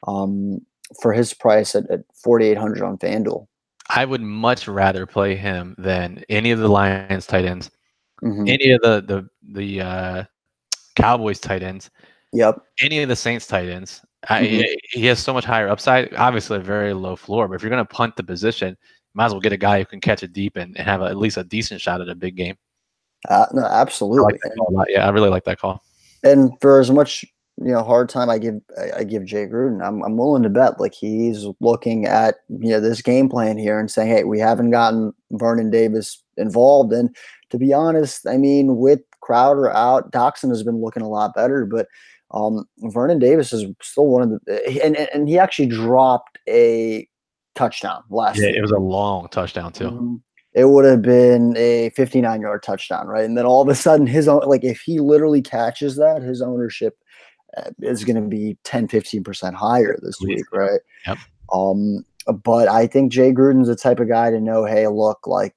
for his price at 4,800 on FanDuel. I would much rather play him than any of the Lions tight ends, Mm-hmm. any of the Cowboys tight ends, Yep. any of the Saints tight ends. He has so much higher upside. Obviously, a very low floor. But if you're going to punt the position, you might as well get a guy who can catch it deep and have at least a decent shot at a big game. No, absolutely. I like that call a lot. Yeah, I really like that call. And for as much hard time I give Jay Gruden, I'm willing to bet like he's looking at this game plan here and saying, hey, we haven't gotten Vernon Davis involved. And to be honest, I mean, with Crowder out, Doxson has been looking a lot better, but Vernon Davis is still one of the and he actually dropped a touchdown last week. It was a long touchdown too. Mm-hmm. It would have been a 59-yard touchdown, right? And then all of a sudden, his own, like if he literally catches that, his ownership is going to be 10-15% higher this week, right? Yep. But I think Jay Gruden's the type of guy to know, hey, look, like,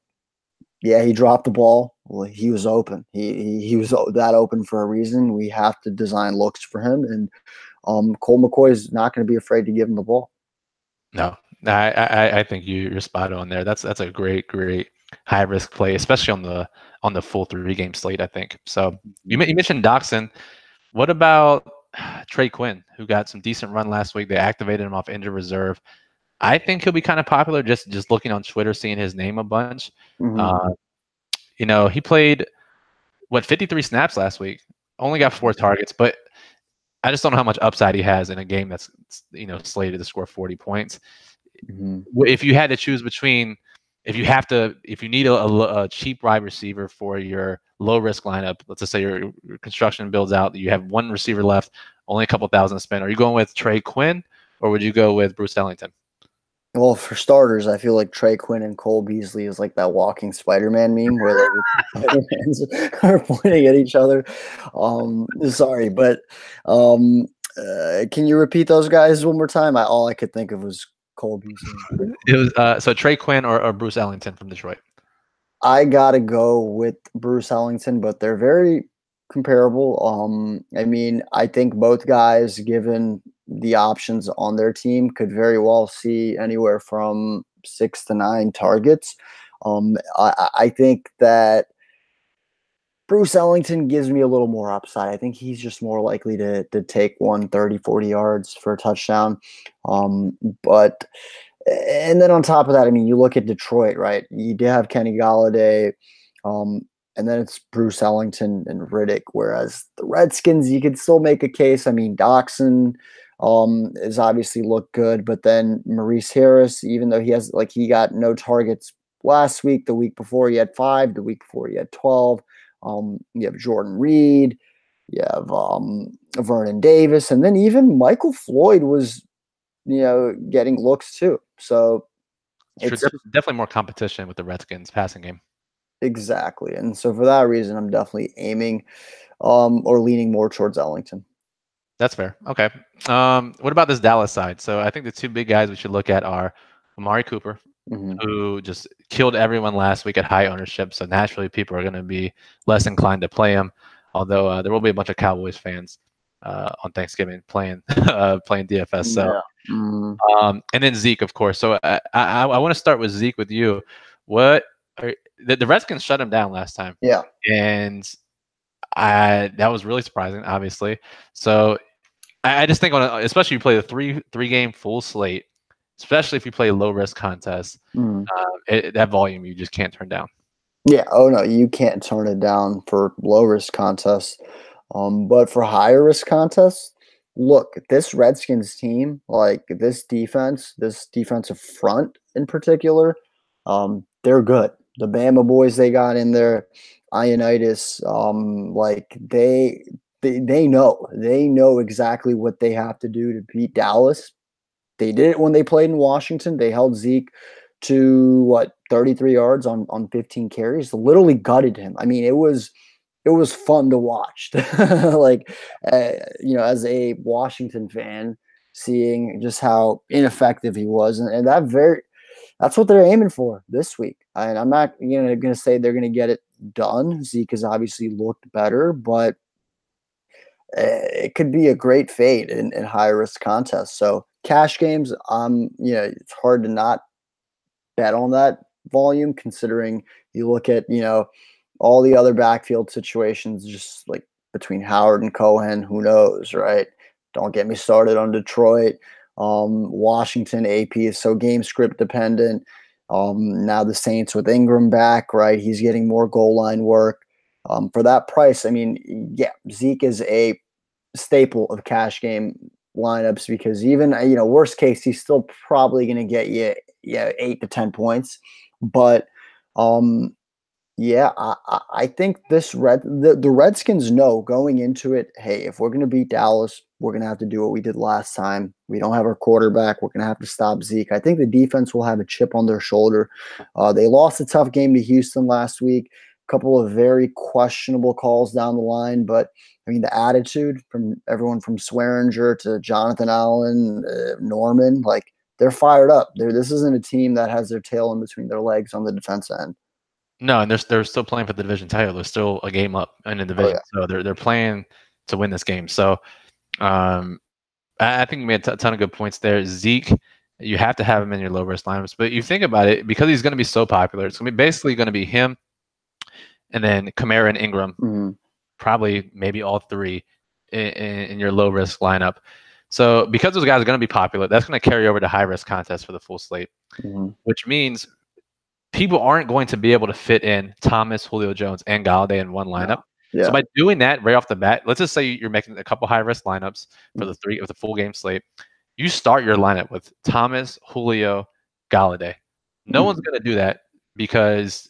yeah, he dropped the ball. Well, he was open. He was that open for a reason. We have to design looks for him, and Colt McCoy is not going to be afraid to give him the ball. No, I think you're spot on there. That's a great high risk play, especially on the full 3-game slate. I think so. You mentioned Doxson. What about Trey Quinn, who got some decent run last week? They activated him off injured reserve. I think he'll be kind of popular. Just looking on Twitter, seeing his name a bunch. He played 53 snaps last week. Only got 4 targets, but I just don't know how much upside he has in a game that's slated to score 40 points. If you had to choose between, if you need a cheap wide receiver for your low risk lineup, let's just say your construction builds out, you have 1 receiver left, only a couple thousand to spend. Are you going with Trey Quinn or would you go with Bruce Ellington? Well, for starters, I feel like Trey Quinn and Cole Beasley is like that walking Spider-Man meme where the Spider-Mans are pointing at each other. Sorry, but can you repeat those guys one more time? All I could think of was Cole Beasley. It was so Trey Quinn or Bruce Ellington from Detroit. I gotta go with Bruce Ellington, but they're very comparable. I think both guys, given the options on their team, could very well see anywhere from 6 to 9 targets. I think that Bruce Ellington gives me a little more upside. I think he's just more likely to take 30, 40 yards for a touchdown. And then on top of that, you look at Detroit, right? You do have Kenny Golladay, and then it's Bruce Ellington and Riddick. Whereas the Redskins, you could still make a case. Doxson is obviously looked good, but then Maurice Harris, even though he got no targets last week, the week before he had 5, the week before he had 12. You have Jordan Reed, you have Vernon Davis, and then even Michael Floyd was getting looks too. So it's definitely more competition with the Redskins passing game. Exactly. And so for that reason, I'm definitely aiming or leaning more towards Ellington. That's fair. Okay. What about this Dallas side? So I think the 2 big guys we should look at are Amari Cooper, who just killed everyone last week at high ownership. So naturally, people are going to be less inclined to play him. Although there will be a bunch of Cowboys fans on Thanksgiving playing DFS. So, and then Zeke, of course. So I want to start with Zeke with you. The Redskins shut him down last time. Yeah, and that was really surprising, obviously. So I just think especially if you play the three game full slate, especially if you play low risk contests, that volume you just can't turn down. Yeah. Oh no, you can't turn it down for low risk contests. But for higher risk contests, look, this Redskins team, like this defensive front in particular, they're good. The Bama boys they got in there, Ionitis, like they know exactly what they have to do to beat Dallas. They did it when they played in Washington. They held Zeke to what 33 yards on 15 carries. Literally gutted him. I mean, it was fun to watch. Like as a Washington fan, seeing just how ineffective he was, and that's what they're aiming for this week. And I'm not going to say they're going to get it done. Zeke has obviously looked better, but it could be a great fade in high risk contests. So cash games, it's hard to not bet on that volume considering you look at, all the other backfield situations, just like between Howard and Cohen, who knows, right? Don't get me started on Detroit. Washington AP is so game script dependent. Now the Saints with Ingram back, right? He's getting more goal line work. For that price, I mean, yeah, Zeke is a staple of cash game lineups because even worst case he's still probably going to get you 8 to 10 points, but yeah, I think the Redskins know going into it, hey, if we're going to beat Dallas, we're going to have to do what we did last time. We don't have our quarterback. We're going to have to stop Zeke. I think the defense will have a chip on their shoulder. They lost a tough game to Houston last week. A couple of very questionable calls down the line, but I mean, the attitude from everyone from Swearinger to Jonathan Allen, Norman, like they're fired up. This isn't a team that has their tail in between their legs on the defense end. No, and they're still playing for the division title. They're still a game up in the Oh division, yeah. so they're playing to win this game. So, I think we made a ton of good points there. Zeke, you have to have him in your low risk lineups, but you think about it because he's going to be so popular. It's going to be basically going to be him, and then Kamara and Ingram, probably maybe all three in your low risk lineup. So because those guys are going to be popular, that's going to carry over to high risk contests for the full slate, which means people aren't going to be able to fit in Thomas, Julio Jones, and Galladay in one lineup. Yeah. So by doing that right off the bat, let's just say you're making a couple high risk lineups for the three of the full game slate. You start your lineup with Thomas, Julio, Galladay. No one's going to do that because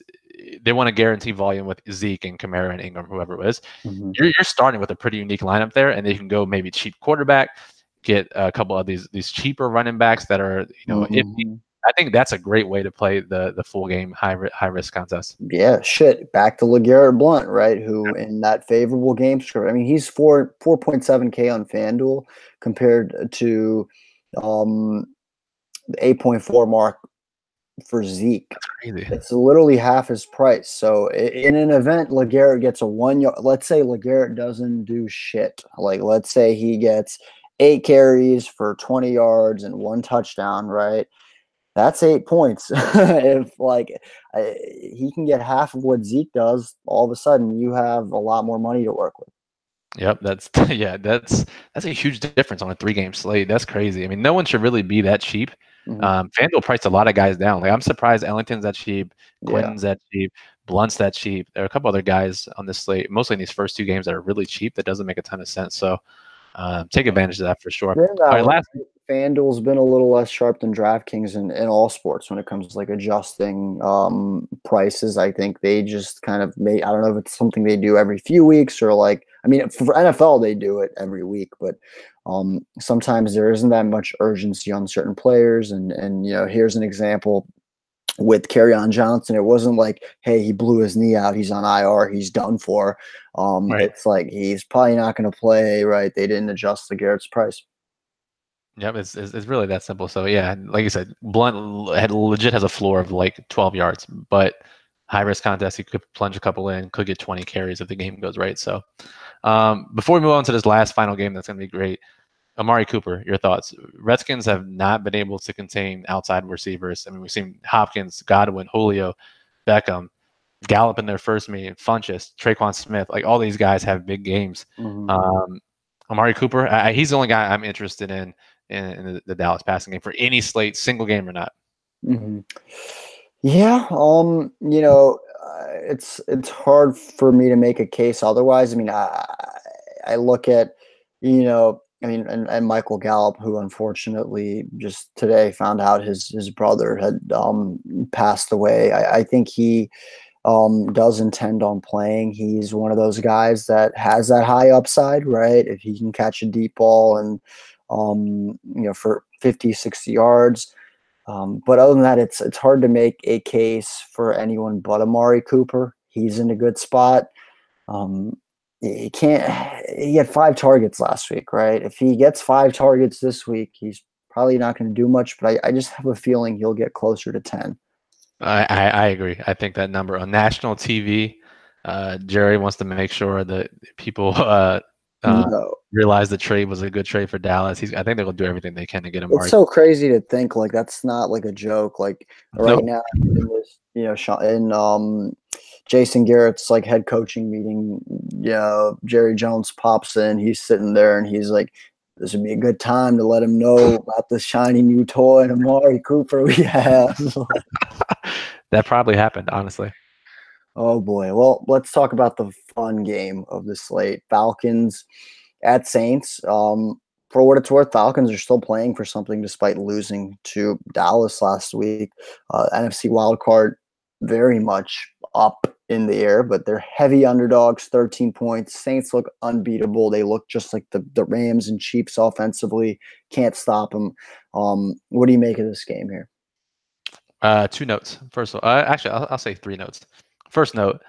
they want to guarantee volume with Zeke and Kamara and Ingram, whoever it is. You're starting with a pretty unique lineup there, and they can go maybe cheap quarterback, get a couple of these cheaper running backs that are iffy. I think that's a great way to play the full game high risk contest. Yeah, shit. Back to LeGarrette Blount, right? Who in that favorable game script, I mean, he's 4.7K on FanDuel compared to the 8.4 mark for Zeke. That's crazy. It's literally half his price. So in an event, LeGarrette gets a 1 yard. Let's say LeGarrette doesn't do shit. Like let's say he gets 8 carries for 20 yards and 1 touchdown, right? That's 8 points. If he can get half of what Zeke does, all of a sudden you have a lot more money to work with. Yep, that's a huge difference on a 3-game slate. That's crazy. I mean, no one should really be that cheap. FanDuel priced a lot of guys down. Like I'm surprised Ellington's that cheap, Quinn's that cheap, Blunt's that cheap. There are a couple other guys on this slate, mostly in these first 2 games that are really cheap. That doesn't make a ton of sense. So take advantage of that for sure. All right, last. FanDuel's been a little less sharp than DraftKings in all sports when it comes to like adjusting prices. I think they just kind of I don't know if it's something they do every few weeks or for NFL they do it every week, but sometimes there isn't that much urgency on certain players. And here's an example with Kerryon Johnson. It wasn't like, hey, he blew his knee out, he's on IR, he's done for. Right. It's like he's probably not going to play, right? They didn't adjust LeGarrette's price. Yep, it's really that simple. So yeah, like you said, Blunt legit has a floor of like 12 yards, but high risk contest, he could plunge a couple in, could get 20 carries if the game goes right. So before we move on to this last final game, that's going to be great. Amari Cooper, your thoughts? Redskins have not been able to contain outside receivers. I mean, we've seen Hopkins, Godwin, Julio, Beckham, Gallup in their first meeting, Funchess, Traquan Smith, like all these guys have big games. Amari Cooper, he's the only guy I'm interested in the Dallas passing game for any slate, single game or not. Yeah, it's hard for me to make a case otherwise. I mean, I look at, I mean, and Michael Gallup, who unfortunately just today found out his brother had passed away. I think he does intend on playing. He's one of those guys that has that high upside, right? If he can catch a deep ball and for 50, 60 yards. But other than that, it's hard to make a case for anyone but Amari Cooper. He's in a good spot. Um, he can't. He had 5 targets last week, right? If he gets 5 targets this week, he's probably not going to do much. But I just have a feeling he'll get closer to 10. I agree. I think that number on national TV, Jerry wants to make sure that people No, realize the trade was a good trade for Dallas. I think they'll do everything they can to get it's Amari. so crazy to think like that's not like a joke. Like right No, now in this, in Jason Garrett's like head coaching meeting, Jerry Jones pops in. He's sitting there and he's like, "This would be a good time to let him know about the shiny new toy and Amari Cooper we have." that probably happened, honestly. Oh boy. Well, let's talk about the fun game of the slate. Falcons at Saints. For what it's worth, Falcons are still playing for something despite losing to Dallas last week. NFC wildcard very much up in the air, but they're heavy underdogs, 13 points. Saints look unbeatable. They look just like the Rams and Chiefs offensively. Can't stop them. What do you make of this game here? 2 notes. First of all, actually, I'll say 3 notes. First note,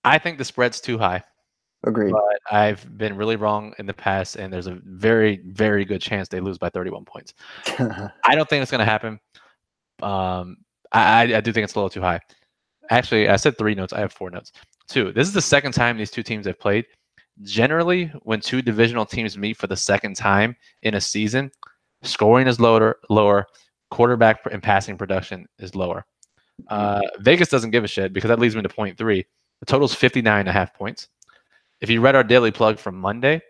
I think the spread's too high, Agreed. but I've been really wrong in the past, and there's a very, very good chance they lose by 31 points. I don't think it's going to happen. I do think it's a little too high. Actually, I said 3 notes. I have 4 notes. 2. This is the second time these two teams have played. Generally, when two divisional teams meet for the second time in a season, scoring is lower, quarterback and passing production is lower. Vegas doesn't give a shit because that leads me to point 3. The total's 59.5 points. If you read our daily plug from Monday,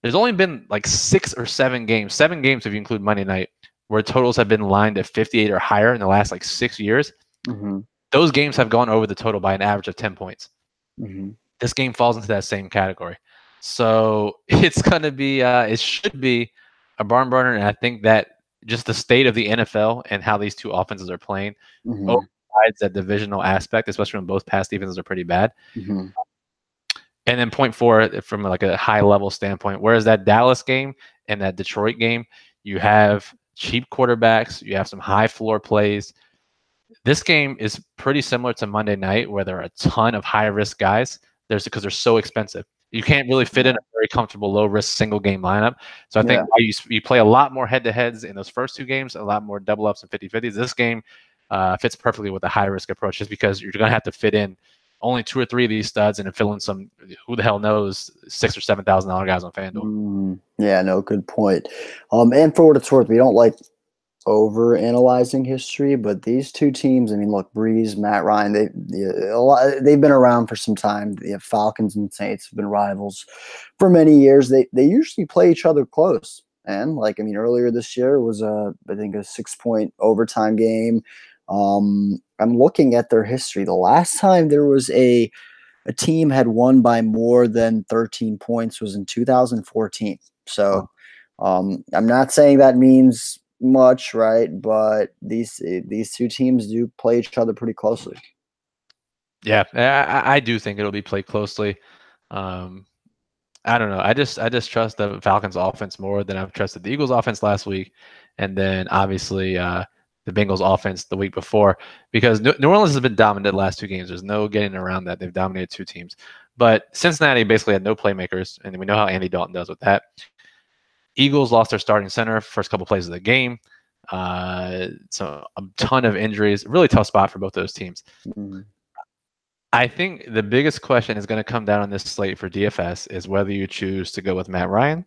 there's only been like 6 or 7 games, 7 games if you include Monday night, where totals have been lined at 58 or higher in the last like 6 years. Mm-hmm. Those games have gone over the total by an average of 10 points. Mm-hmm. This game falls into that same category. So it's going to be, it should be a barn burner. And I think that just the state of the NFL and how these two offenses are playing Mm-hmm. overrides that divisional aspect, especially when both pass defenses are pretty bad. Mm-hmm. And then point 4, from like a high level standpoint, whereas that Dallas game and that Detroit game, you have cheap quarterbacks, you have some high floor plays. This game is pretty similar to Monday night, where there are a ton of high risk guys. Because they're so expensive. You can't really fit in a very comfortable low risk single game lineup. So I think you play a lot more head to heads in those first 2 games, a lot more double ups and 50-50s. This game fits perfectly with a high risk approach, just because you're going to have to fit in only 2 or 3 of these studs and then fill in some, who the hell knows, $6,000 or $7,000 guys on FanDuel. Yeah, no, good point. And for what it's worth, we don't like over analyzing history, but these two teams, I mean, look, Breeze, Matt Ryan, they've been around for some time. The Falcons and Saints have been rivals for many years. They usually play each other close. And like, I mean, earlier this year was I think a 6-point overtime game. I'm looking at their history. The last time there was a team had won by more than 13 points was in 2014. So I'm not saying that means much, right? But these two teams do play each other pretty closely. Yeah, I do think it'll be played closely. I don't know. I just trust the Falcons offense more than I've trusted the Eagles offense last week, and then obviously the Bengals offense the week before, because New Orleans has been dominant the last 2 games. There's no getting around that. They've dominated 2 teams, but Cincinnati basically had no playmakers, and we know how Andy Dalton does with that. Eagles lost their starting center first couple plays of the game. So a ton of injuries. Really tough spot for both those teams. Mm-hmm. I think the biggest question is going to come down on this slate for DFS is whether you choose to go with Matt Ryan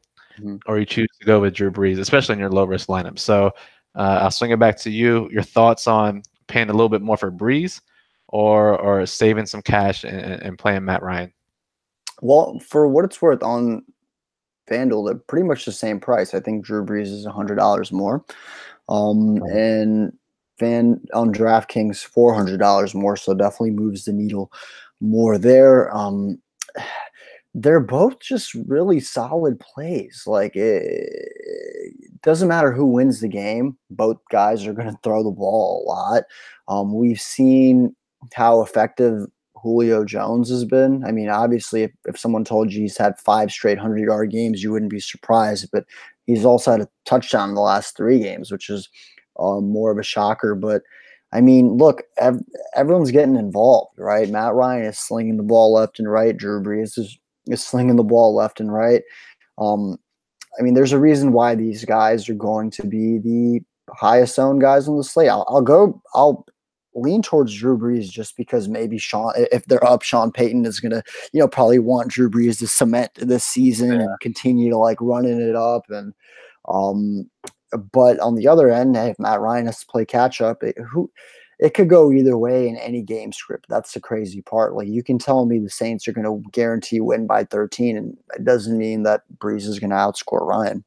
or you choose to go with Drew Brees, especially in your low risk lineup. So I'll swing it back to you. Your thoughts on paying a little bit more for Brees or saving some cash and playing Matt Ryan? Well, for what it's worth, on FanDuel, they're pretty much the same price. I think Drew Brees is $100 more. And on DraftKings, $400 more. So definitely moves the needle more there. they're both just really solid plays. Like it doesn't matter who wins the game; both guys are going to throw the ball a lot. We've seen how effective Julio Jones has been. I mean, obviously, if someone told you he's had 5 straight 100-yard games, you wouldn't be surprised. But he's also had a touchdown in the last 3 games, which is more of a shocker. But I mean, look, everyone's getting involved, right? Matt Ryan is slinging the ball left and right. Drew Brees is slinging the ball left and right. Um, I mean, there's a reason why these guys are going to be the highest owned guys on the slate. I'll lean towards Drew Brees just because maybe if they're up, Sean Payton is gonna, probably want Drew Brees to cement this season and continue to like running it up. And um, but on the other end, hey, if Matt Ryan has to play catch up, it could go either way in any game script. That's the crazy part. Like you can tell me the Saints are going to guarantee win by 13, and it doesn't mean that Breeze is going to outscore Ryan.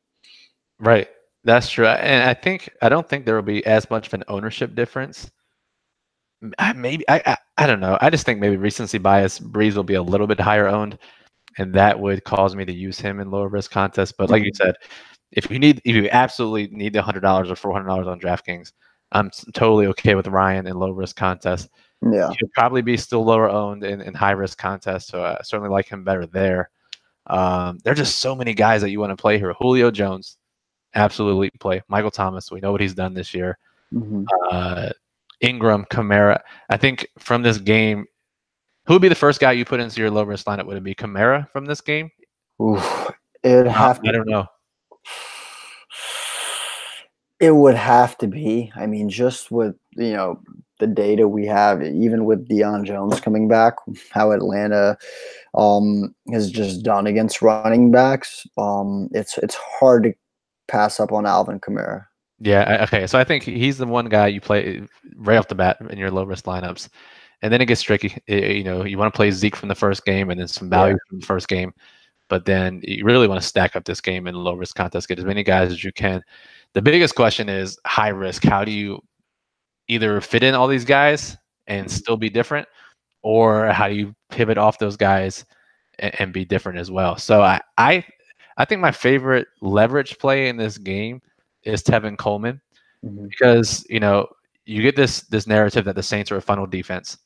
Right. That's true. And I don't think there will be as much of an ownership difference. I don't know. I just think maybe recency bias, Breeze will be a little bit higher owned, and that would cause me to use him in lower risk contests. But like you said, if you absolutely need the $100 or $400 on DraftKings, I'm totally okay with Ryan in low risk contests. Yeah. He'll probably be still lower owned in high risk contests, so I certainly like him better there. There's just so many guys that you want to play here. Julio Jones, absolutely play. Michael Thomas, we know what he's done this year. Mm-hmm. Ingram, Kamara. I think from this game, who would be the first guy you put into your low risk lineup? Would it be Kamara from this game? Oof, it'd have to. I don't know. It would have to be. I mean, just with the data we have, even with Deion Jones coming back, how Atlanta has just done against running backs. It's hard to pass up on Alvin Kamara. Yeah, okay. So I think he's the one guy you play right off the bat in your low risk lineups. And then it gets tricky. You want to play Zeke from the first game and then some value from the first game. But then you really want to stack up this game in low risk contests, get as many guys as you can. The biggest question is high risk. How do you either fit in all these guys and still be different, or how do you pivot off those guys and be different as well? So I think my favorite leverage play in this game is Tevin Coleman, because you get this narrative that the Saints are a funnel defense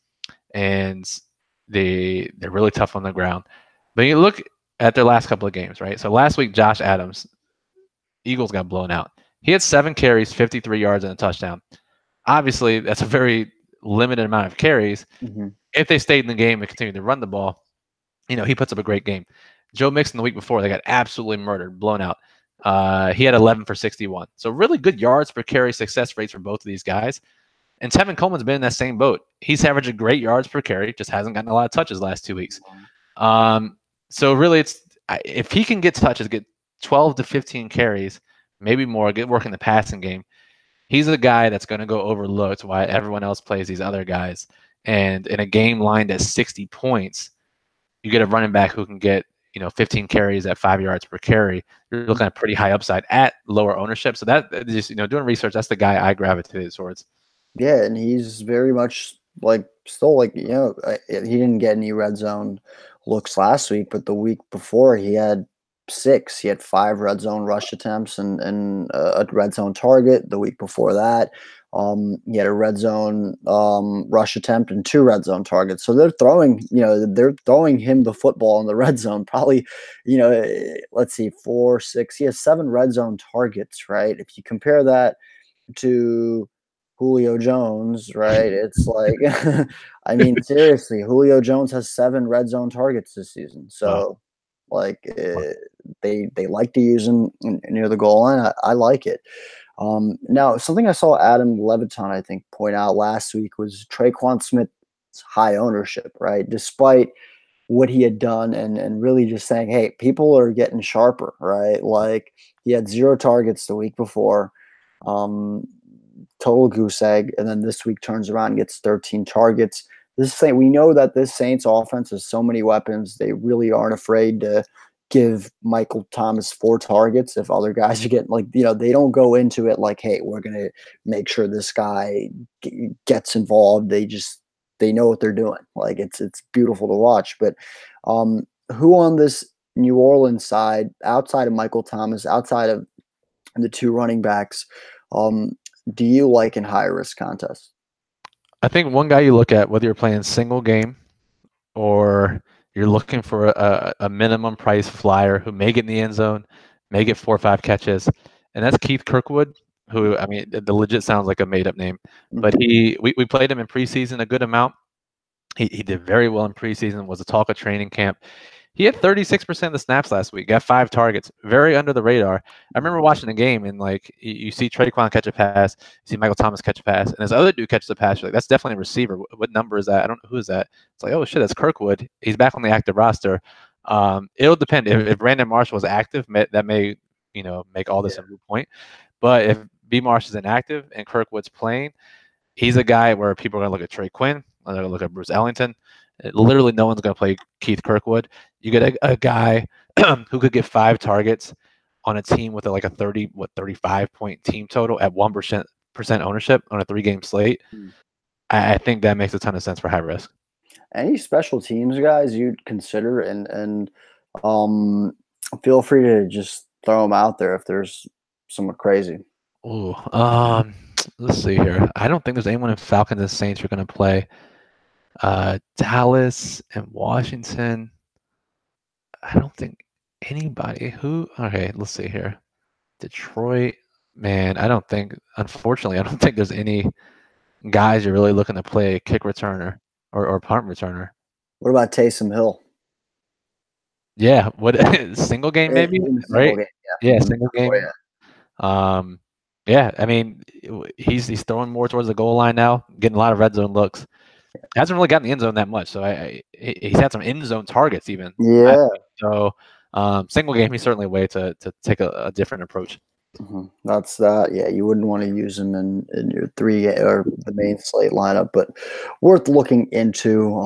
and they're really tough on the ground. But you look at their last couple of games, right? So last week, Josh Adams, Eagles got blown out. He had 7 carries, 53 yards, and a touchdown. Obviously, that's a very limited amount of carries. Mm-hmm. If they stayed in the game and continued to run the ball, he puts up a great game. Joe Mixon the week before, they got absolutely murdered, blown out. He had 11 for 61. So really good yards per carry success rates for both of these guys. And Tevin Coleman's been in that same boat. He's averaged great yards per carry, just hasn't gotten a lot of touches last 2 weeks. So really, if he can get touches, get 12 to 15 carries, maybe more, get work in the passing game, he's a guy that's going to go overlooked while everyone else plays these other guys. And in a game lined at 60 points, you get a running back who can get 15 carries at 5 yards per carry. You're looking at pretty high upside at lower ownership. So that just doing research, that's the guy I gravitated towards. Yeah, and he's very much still he didn't get any red zone looks last week, but the week before he had 6. He had 5 red zone rush attempts and a red zone target. The week before that, he had a red zone rush attempt and 2 red zone targets. So they're throwing him the football in the red zone. Probably, let's see, 4, 6. He has 7 red zone targets, right? If you compare that to Julio Jones, right? It's like, I mean, seriously, Julio Jones has 7 red zone targets this season. So, they like to use him near the goal line. I like it. Now, something I saw Adam Leviton, I think, point out last week was Traquan Smith's high ownership, right? Despite what he had done and really just saying, hey, people are getting sharper, right? Like he had 0 targets the week before. Total goose egg, and then this week turns around and gets 13 targets. We know that this Saints offense has so many weapons. They really aren't afraid to give Michael Thomas 4 targets if other guys are getting they don't go into it like, hey, we're gonna make sure this guy gets involved. They know what they're doing. Like it's beautiful to watch. But who on this New Orleans side, outside of Michael Thomas, outside of the two running backs, um, do you like in high risk contests? I think one guy you look at, whether you're playing single game or you're looking for a minimum price flyer who may get in the end zone, may get 4 or 5 catches, and that's Keith Kirkwood, who, I mean, the legit sounds like a made up name, but Mhm. we played him in preseason a good amount. He did very well in preseason, was a talk of training camp. He had 36% of the snaps last week, got 5 targets, very under the radar. I remember watching the game and like you see Traquan catch a pass, you see Michael Thomas catch a pass, and this other dude catches a pass. You're like, that's definitely a receiver. What number is that? I don't know who is that. It's like, oh shit, that's Kirkwood. He's back on the active roster. It'll depend. If Brandon Marshall was active, that may make all this Yeah. a moot point. But if B Marsh is inactive and Kirkwood's playing, he's a guy where people are going to look at Trey Quinn, they're going to look at Bruce Ellington. Literally, no one's going to play Keith Kirkwood. You get a guy who could get 5 targets on a team with like a 35 point team total at 1% ownership on a 3-game slate. Mm. I think that makes a ton of sense for high risk. Any special teams guys you'd consider, and um, feel free to just throw them out there if there's someone crazy. Ooh, let's see here. I don't think there's anyone in Falcons and Saints who are going to play. Dallas and Washington. I don't think anybody who. Okay, let's see here. Detroit, man. Unfortunately, I don't think there's any guys you're really looking to play a kick returner or punt returner. What about Taysom Hill? Yeah, what single game maybe, In the single right? game, yeah. Yeah, Mhm. single Oh, game. yeah. Yeah, I mean, he's throwing more towards the goal line now, getting a lot of red zone looks. Hasn't really gotten the end zone that much, so he's had some end zone targets even last Yeah. week. So single game, he's certainly a way to take a different approach. That's that. Yeah, you wouldn't want to use him in your three or the main slate lineup, but worth looking into.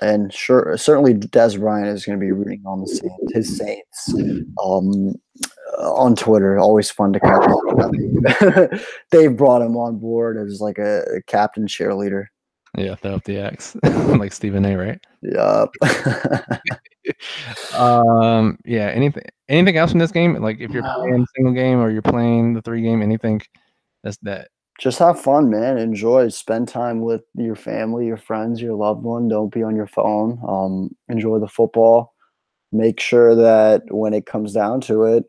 And sure, certainly Des Bryant is going to be rooting on the Saints, his Saints, um, on Twitter. Always fun to kind of see how they've brought him on board as like a captain cheerleader. Yeah, throw up the X like Stephen A. Right? Yup. Yeah. Anything else in this game? Like if you're playing single game or you're playing the 3-game, anything that's that. Just have fun, man. Enjoy. Spend time with your family, your friends, your loved one. Don't be on your phone. Enjoy the football. Make sure that when it comes down to it,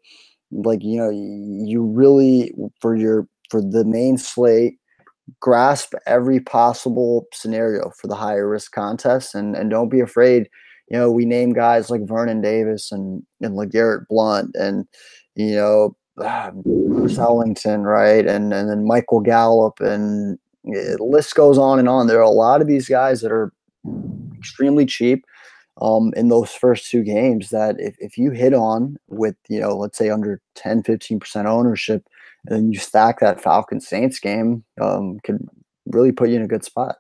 like you really for the main slate, grasp every possible scenario for the higher risk contests, and don't be afraid. We name guys like Vernon Davis and LeGarrette Blunt and Bruce Ellington, right? And then Michael Gallup, and the list goes on and on. There are a lot of these guys that are extremely cheap in those first 2 games that if you hit on with, let's say under 10-15% ownership, and then you stack that Falcon Saints game, could really put you in a good spot.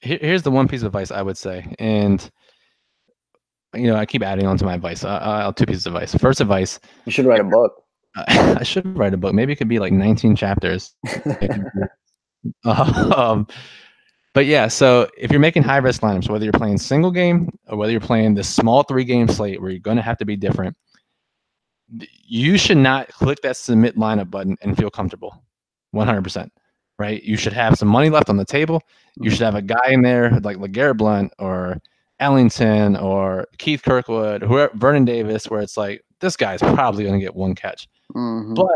Here's the one piece of advice I would say, and I keep adding on to my advice. I'll 2 pieces of advice. First advice, You should write a book. I should write a book. Maybe it could be like 19 chapters. um, but yeah, so if you're making high risk lineups, whether you're playing single game or whether you're playing this small 3-game slate where you're going to have to be different, you should not click that submit lineup button and feel comfortable 100%, right? You should have some money left on the table. You should have a guy in there like LeGarrette Blunt or Ellington or Keith Kirkwood, whoever, Vernon Davis, where it's like, this guy's probably going to get 1 catch. Mm-hmm. But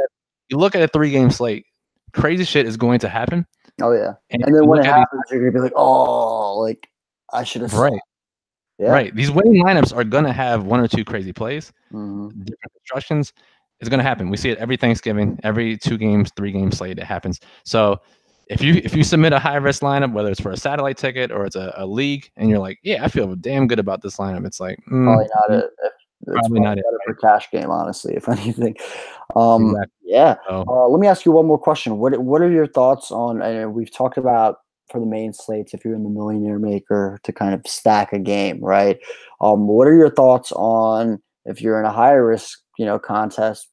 you look at a 3-game slate, crazy shit is going to happen. Oh, yeah. And then you when look it at happens, you're going to be like, oh, like I should have. right. Yeah. Right. These winning lineups are going to have 1 or 2 crazy plays, Mm-hmm. different constructions. It's going to happen. We see it every Thanksgiving, every 2 games, 3-game slate. It happens. So if you submit a high risk lineup, whether it's for a satellite ticket or it's a league, and you're like, yeah, I feel damn good about this lineup, it's like Probably not it. It's probably not it. better for cash game, honestly, if anything. Exactly. Yeah. So, Let me ask you one more question. What are your thoughts on? And we've talked about for the main slates, if you're in the Millionaire Maker, to kind of stack a game, right? What are your thoughts on if you're in a higher risk, contest?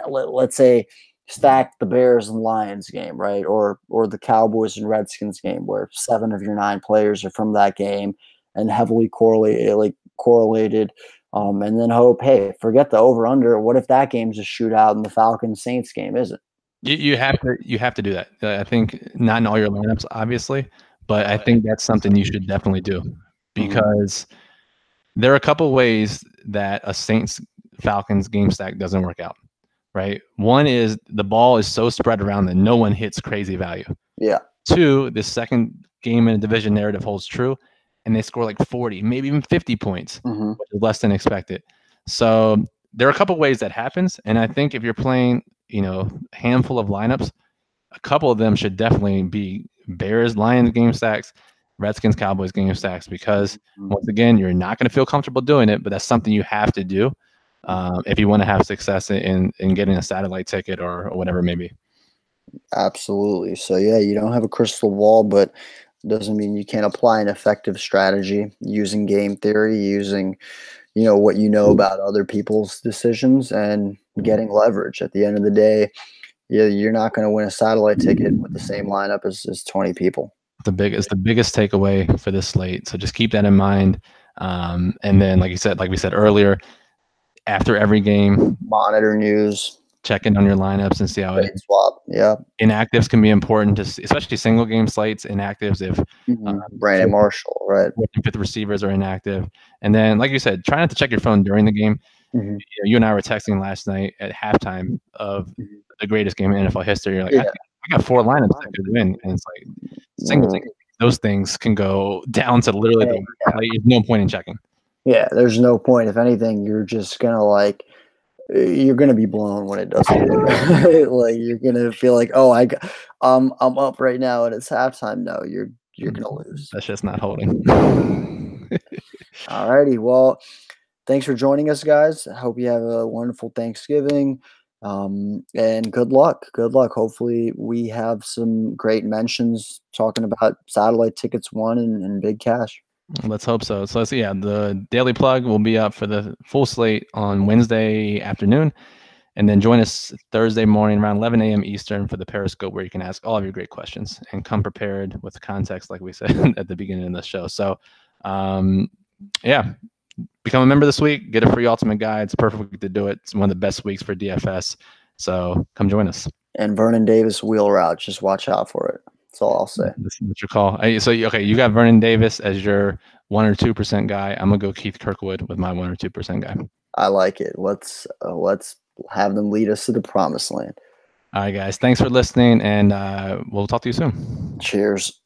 Let's say stack the Bears and Lions game, right? Or the Cowboys and Redskins game, where 7 of your 9 players are from that game and heavily correlated. And then hope, hey, forget the over under. What if that game's a shootout and the Falcons Saints game isn't? You have to do that. I think not in all your lineups, obviously, but I think that's something you should definitely do because there are a couple ways that a Saints Falcons game stack doesn't work out. Right. One is the ball is so spread around that no one hits crazy value. Yeah. Two, the second game in a division narrative holds true, and they score like 40, maybe even 50 points, which is less than expected. So there are a couple ways that happens, and I think if you're playing, a handful of lineups, a couple of them should definitely be Bears, Lions game stacks, Redskins, Cowboys game stacks, because once again, you're not going to feel comfortable doing it, but that's something you have to do if you want to have success in getting a satellite ticket or whatever it may be. Absolutely. So yeah, you don't have a crystal ball, but doesn't mean you can't apply an effective strategy using game theory, using what you know about other people's decisions and getting leverage. At the end of the day, you're not going to win a satellite ticket with the same lineup as 20 people. The biggest takeaway for this slate. So just keep that in mind. And then, like we said earlier, after every game, monitor news, check in on your lineups and see how it swap. Yeah. Inactives can be important, especially single game slates. Inactives if Brandon Marshall, right? Fifth receivers are inactive. And then, like you said, try not to check your phone during the game. You and I were texting last night at halftime of the greatest game in NFL history. You're like, I got 4 lineups that could win, and it's like single thing. Those things can go down to literally there's no point in checking. Yeah, there's no point. If anything, you're just gonna you're gonna be blown when it doesn't hit. Like you're gonna feel like, oh, I'm up right now and it's halftime. No, you're gonna lose. That's just not holding. Alrighty, well, thanks for joining us, guys. I hope you have a wonderful Thanksgiving. And good luck. Good luck. Hopefully we have some great mentions talking about satellite tickets won and big cash. Let's hope so. So the daily plug will be up for the full slate on Wednesday afternoon. And then join us Thursday morning around 11 a.m. Eastern for the Periscope, where you can ask all of your great questions and come prepared with the context, like we said at the beginning of the show. So, become a member this week. Get a free ultimate guide. It's a perfect week to do it. It's one of the best weeks for DFS. So come join us. And Vernon Davis wheel route. Just watch out for it. That's all I'll say. That's your call. So, you got Vernon Davis as your 1 or 2% guy. I'm going to go Keith Kirkwood with my 1 or 2% guy. I like it. Let's have them lead us to the promised land. All right, guys. Thanks for listening, and we'll talk to you soon. Cheers.